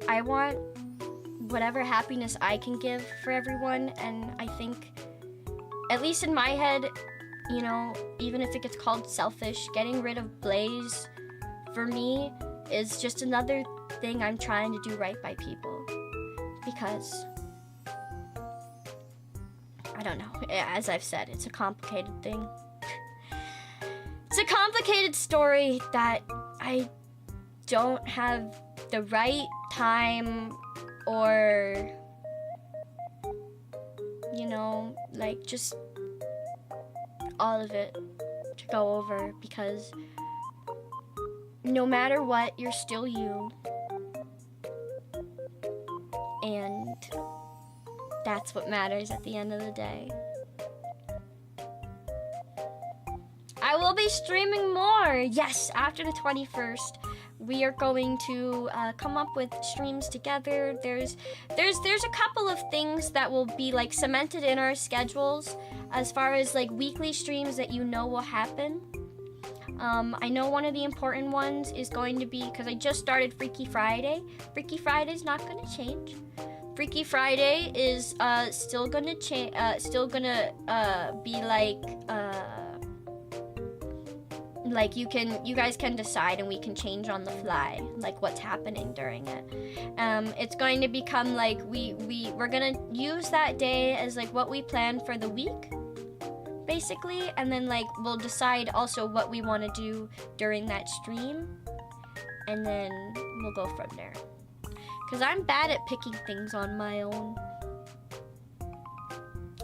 I want whatever happiness I can give for everyone, and I think, at least in my head, you know, even if it gets called selfish, getting rid of Blaze for me is just another thing I'm trying to do right by people. Because I don't know, as I've said, it's a complicated thing. It's a complicated story that I don't have the right time or, you know, like, just all of it to go over, because no matter what, you're still you. And that's what matters at the end of the day. I will be streaming more. Yes, after the 21st, we are going to come up with streams together. There's a couple of things that will be, like, cemented in our schedules as far as, like, weekly streams that you know will happen. I know one of the important ones is going to be, because I just started Freaky Friday. Freaky Friday's not going to change. Freaky Friday is still gonna be like you guys can decide and we can change on the fly, like, what's happening during it. It's going to become like we're gonna use that day as, like, what we plan for the week, basically, and then, like, we'll decide also what we want to do during that stream, and then we'll go from there. Because I'm bad at picking things on my own.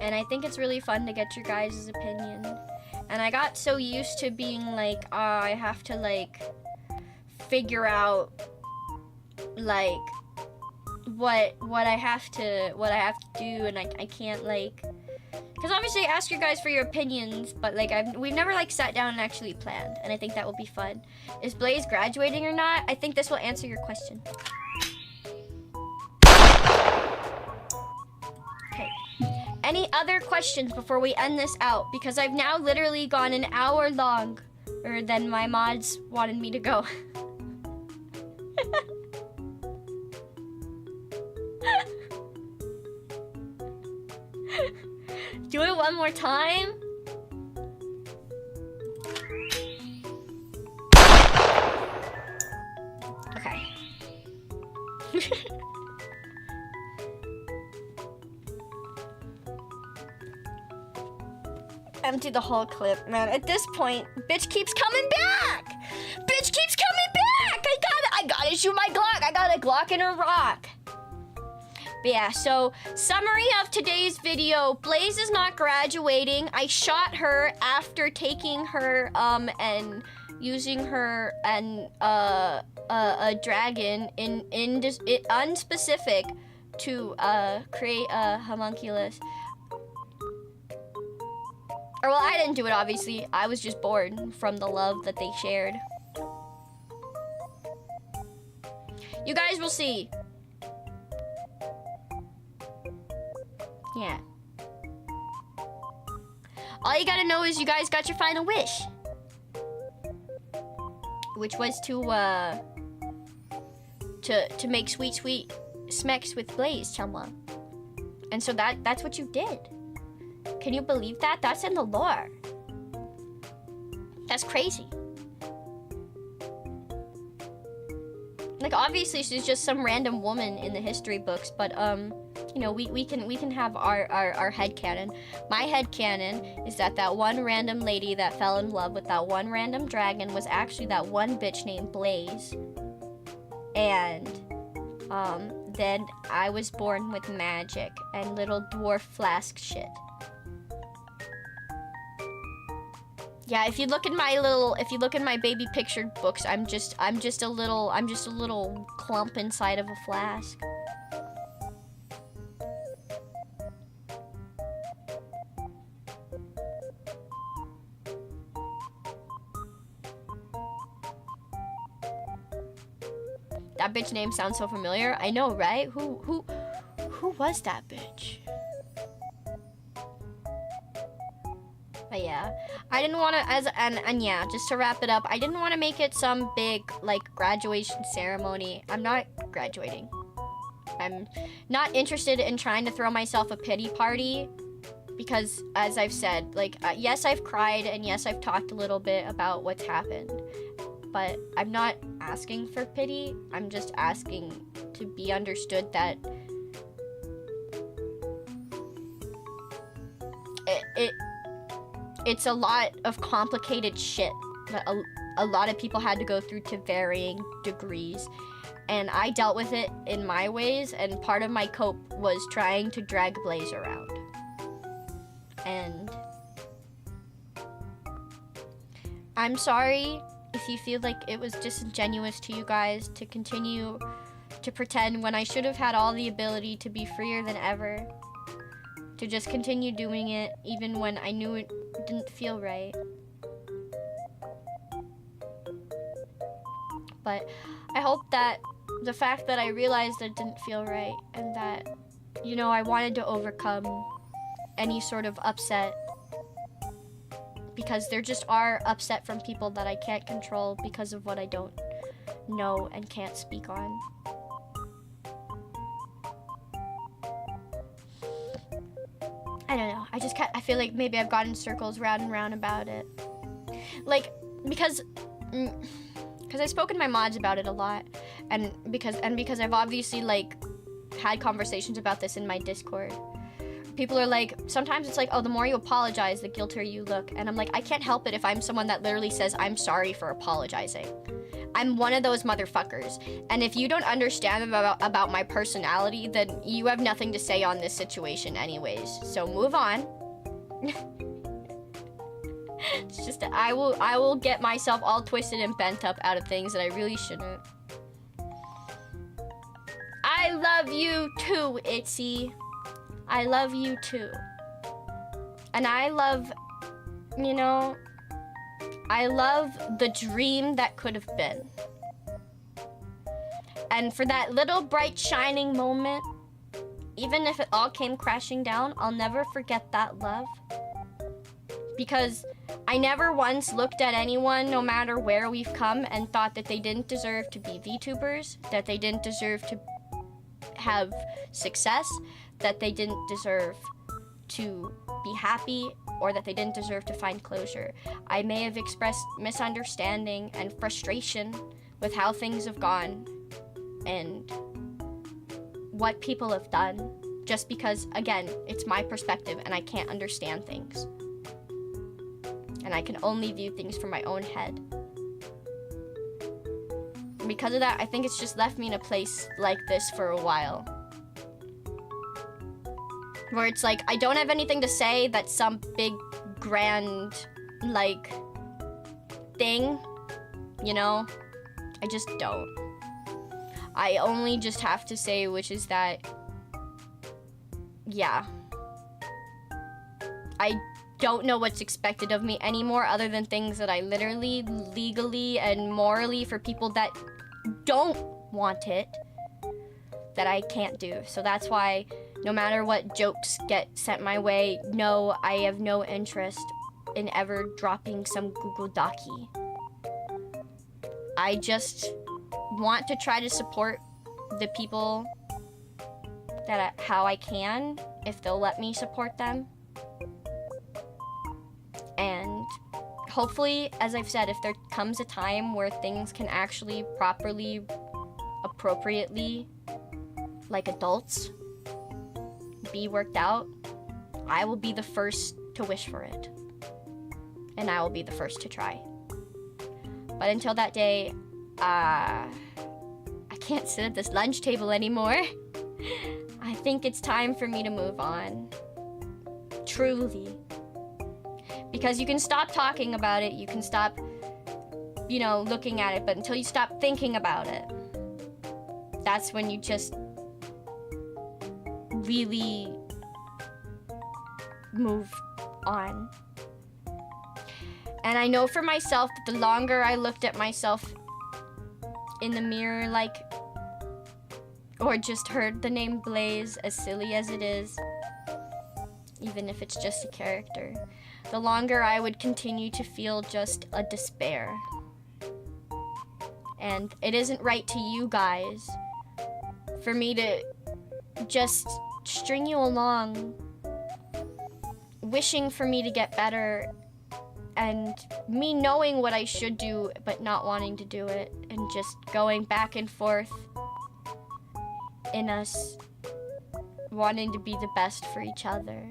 And I think it's really fun to get your guys' opinion. And I got so used to being like, I have to, like, figure out, like, what I have to do, and I can't, like, because obviously I ask you guys for your opinions, but, like, we've never, like, sat down and actually planned, and I think that will be fun. Is Blaze graduating or not? I think this will answer your question. Okay. Any other questions before we end this out? Because I've now literally gone an hour longer than my mods wanted me to go. Do it one more time. Okay. Empty the whole clip, man. At this point, bitch keeps coming back. Bitch keeps coming back. I gotta shoot my Glock. I got a Glock and a rock. But yeah, so summary of today's video. Blaze is not graduating. I shot her after taking her and using her and a dragon in unspecific to create a homunculus. Or, well, I didn't do it, obviously. I was just bored from the love that they shared. You guys will see. Yeah. All you gotta know is you guys got your final wish. Which was to make sweet, sweet smecks with Blaze, Chumma. And so that's what you did. Can you believe that? That's in the lore. That's crazy. Like, obviously she's just some random woman in the history books, but you know, we can have our headcanon. My headcanon is that one random lady that fell in love with that one random dragon was actually that one bitch named Blaze. And then I was born with magic and little dwarf flask shit. Yeah, if you look in my baby pictured books, I'm just a little clump inside of a flask. That bitch name sounds so familiar. I know, right? Who was that bitch? But yeah, I didn't want to, and yeah, just to wrap it up, I didn't want to make it some big, like, graduation ceremony. I'm not graduating. I'm not interested in trying to throw myself a pity party because, as I've said, like, yes, I've cried, and yes, I've talked a little bit about what's happened, but I'm not asking for pity. I'm just asking to be understood that it's a lot of complicated shit that a lot of people had to go through to varying degrees. And I dealt with it in my ways, and part of my cope was trying to drag Blaze around. And I'm sorry if you feel like it was disingenuous to you guys to continue to pretend when I should have had all the ability to be freer than ever. To just continue doing it even when I knew it didn't feel right. But I hope that the fact that I realized that it didn't feel right and that, you know, I wanted to overcome any sort of upset, because there just are upset from people that I can't control because of what I don't know and can't speak on. I don't know. I feel like maybe I've gone in circles round and round about it. Like, because I've spoken to my mods about it a lot, and because I've obviously, like, had conversations about this in my Discord. People are like, sometimes it's like, oh, the more you apologize, the guiltier you look. And I'm like, I can't help it if I'm someone that literally says, I'm sorry for apologizing. I'm one of those motherfuckers. And if you don't understand about my personality, then you have nothing to say on this situation anyways. So move on. It's just that I will get myself all twisted and bent up out of things that I really shouldn't. I love you too, Itzy. I love you too. And I love, you know, I love the dream that could have been. And for that little bright shining moment, even if it all came crashing down, I'll never forget that love. Because I never once looked at anyone, no matter where we've come, and thought that they didn't deserve to be VTubers, that they didn't deserve to have success, that they didn't deserve to be happy, or that they didn't deserve to find closure. I may have expressed misunderstanding and frustration with how things have gone and what people have done, just because, again, it's my perspective and I can't understand things. And I can only view things from my own head. And because of that, I think it's just left me in a place like this for a while. Where it's like, I don't have anything to say that's some big, grand, like, thing, you know? I just don't. I only just have to say, which is that, yeah. I don't know what's expected of me anymore other than things that I literally, legally, and morally, for people that don't want it, that I can't do. So that's why no matter what jokes get sent my way, no, I have no interest in ever dropping some Google Doci. I just want to try to support the people how I can, if they'll let me support them. And hopefully, as I've said, if there comes a time where things can actually properly, appropriately, like adults, be worked out, I will be the first to wish for it. And I will be the first to try. But until that day, I can't sit at this lunch table anymore. I think it's time for me to move on. Truly. Because you can stop talking about it, you can stop, looking at it, but until you stop thinking about it, that's when you just really move on. And I know for myself that the longer I looked at myself in the mirror, or just heard the name Blaze, as silly as it is, even if it's just a character, the longer I would continue to feel just a despair. And it isn't right to you guys for me to just string you along, wishing for me to get better, and me knowing what I should do but not wanting to do it, and just going back and forth in us wanting to be the best for each other.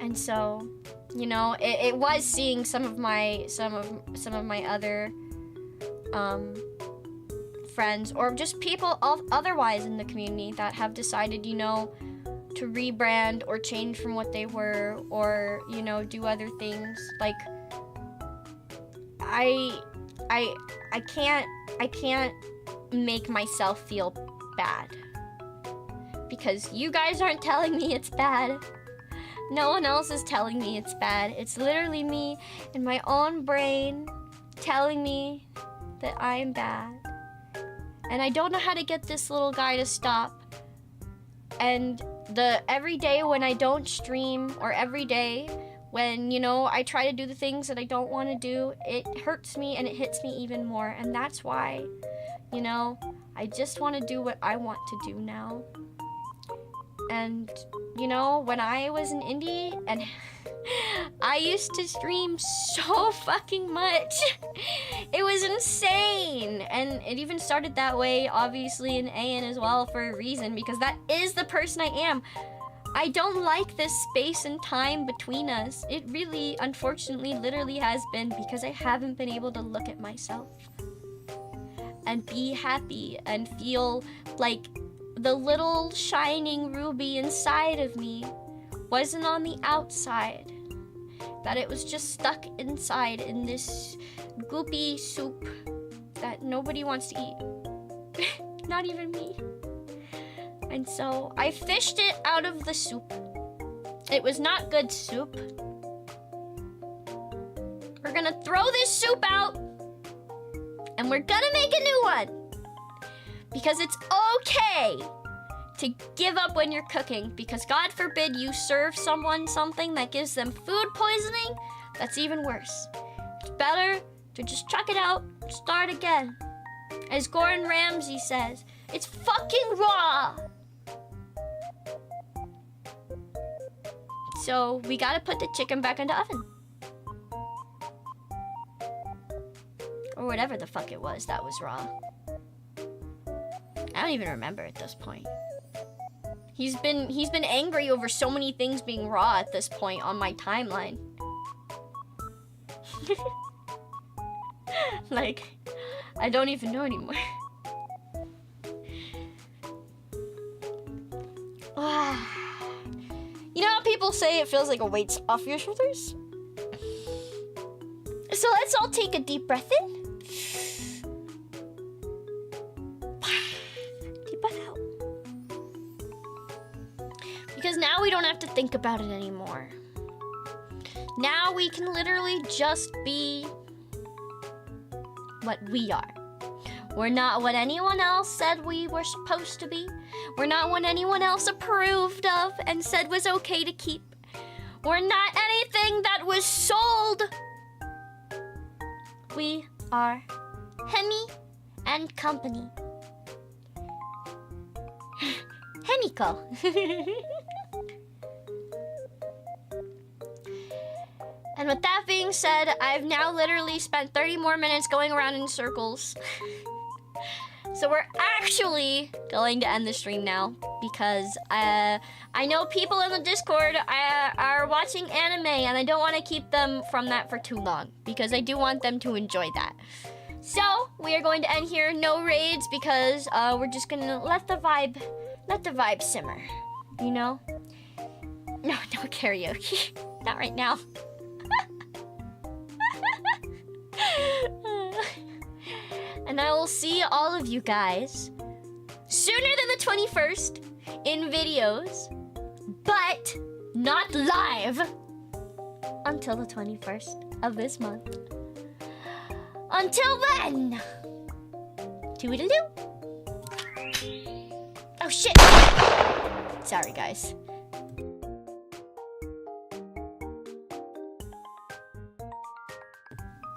And so, it was seeing some of my other friends, or just people otherwise in the community that have decided, to rebrand or change from what they were, or do other things. Like, I can't make myself feel bad, because you guys aren't telling me it's bad. No one else is telling me it's bad. It's literally me in my own brain telling me that I'm bad. And I don't know how to get this little guy to stop. And every day when I don't stream, or every day when, I try to do the things that I don't want to do, it hurts me and it hits me even more. And that's why, I just want to do what I want to do now. And, when I was an indie, and I used to stream so fucking much. It was insane. And it even started that way, obviously, in AN as well, for a reason, because that is the person I am. I don't like this space and time between us. It really, unfortunately, literally has been, because I haven't been able to look at myself and be happy and feel like the little shining ruby inside of me wasn't on the outside, that it was just stuck inside in this goopy soup that nobody wants to eat. Not even me. And so I fished it out of the soup. It was not good soup. We're gonna throw this soup out, and we're gonna make a new one. Because it's okay to give up when you're cooking, because God forbid you serve someone something that gives them food poisoning. That's even worse. It's better to just chuck it out, start again. As Gordon Ramsay says, it's fucking raw. So we gotta put the chicken back in the oven. Or whatever the fuck it was that was raw. I don't even remember at this point. He's been angry over so many things being raw at this point on my timeline. Like, I don't even know anymore. You know how people say it feels like a weight's off your shoulders? So let's all take a deep breath in. Deep breath out. Because now we don't have to think about it anymore. Now we can literally just be what we are. We're not what anyone else said we were supposed to be. We're not what anyone else approved of and said was okay to keep. We're not anything that was sold. We are Hemi and Company. Hemiko. And with that being said, I've now literally spent 30 more minutes going around in circles. So we're actually going to end the stream now because I know people in the Discord are watching anime and I don't want to keep them from that for too long because I do want them to enjoy that. So we are going to end here. No raids because we're just gonna let the vibe simmer. You know? No karaoke. Not right now. And I will see all of you guys sooner than the 21st in videos, but not live until the 21st of this month. Until then, toodaloo. Oh shit! Sorry guys.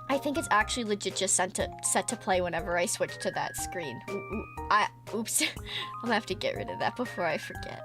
I think it's actually legit just set to play whenever I switch to that screen. Oops. I'm gonna have to get rid of that before I forget.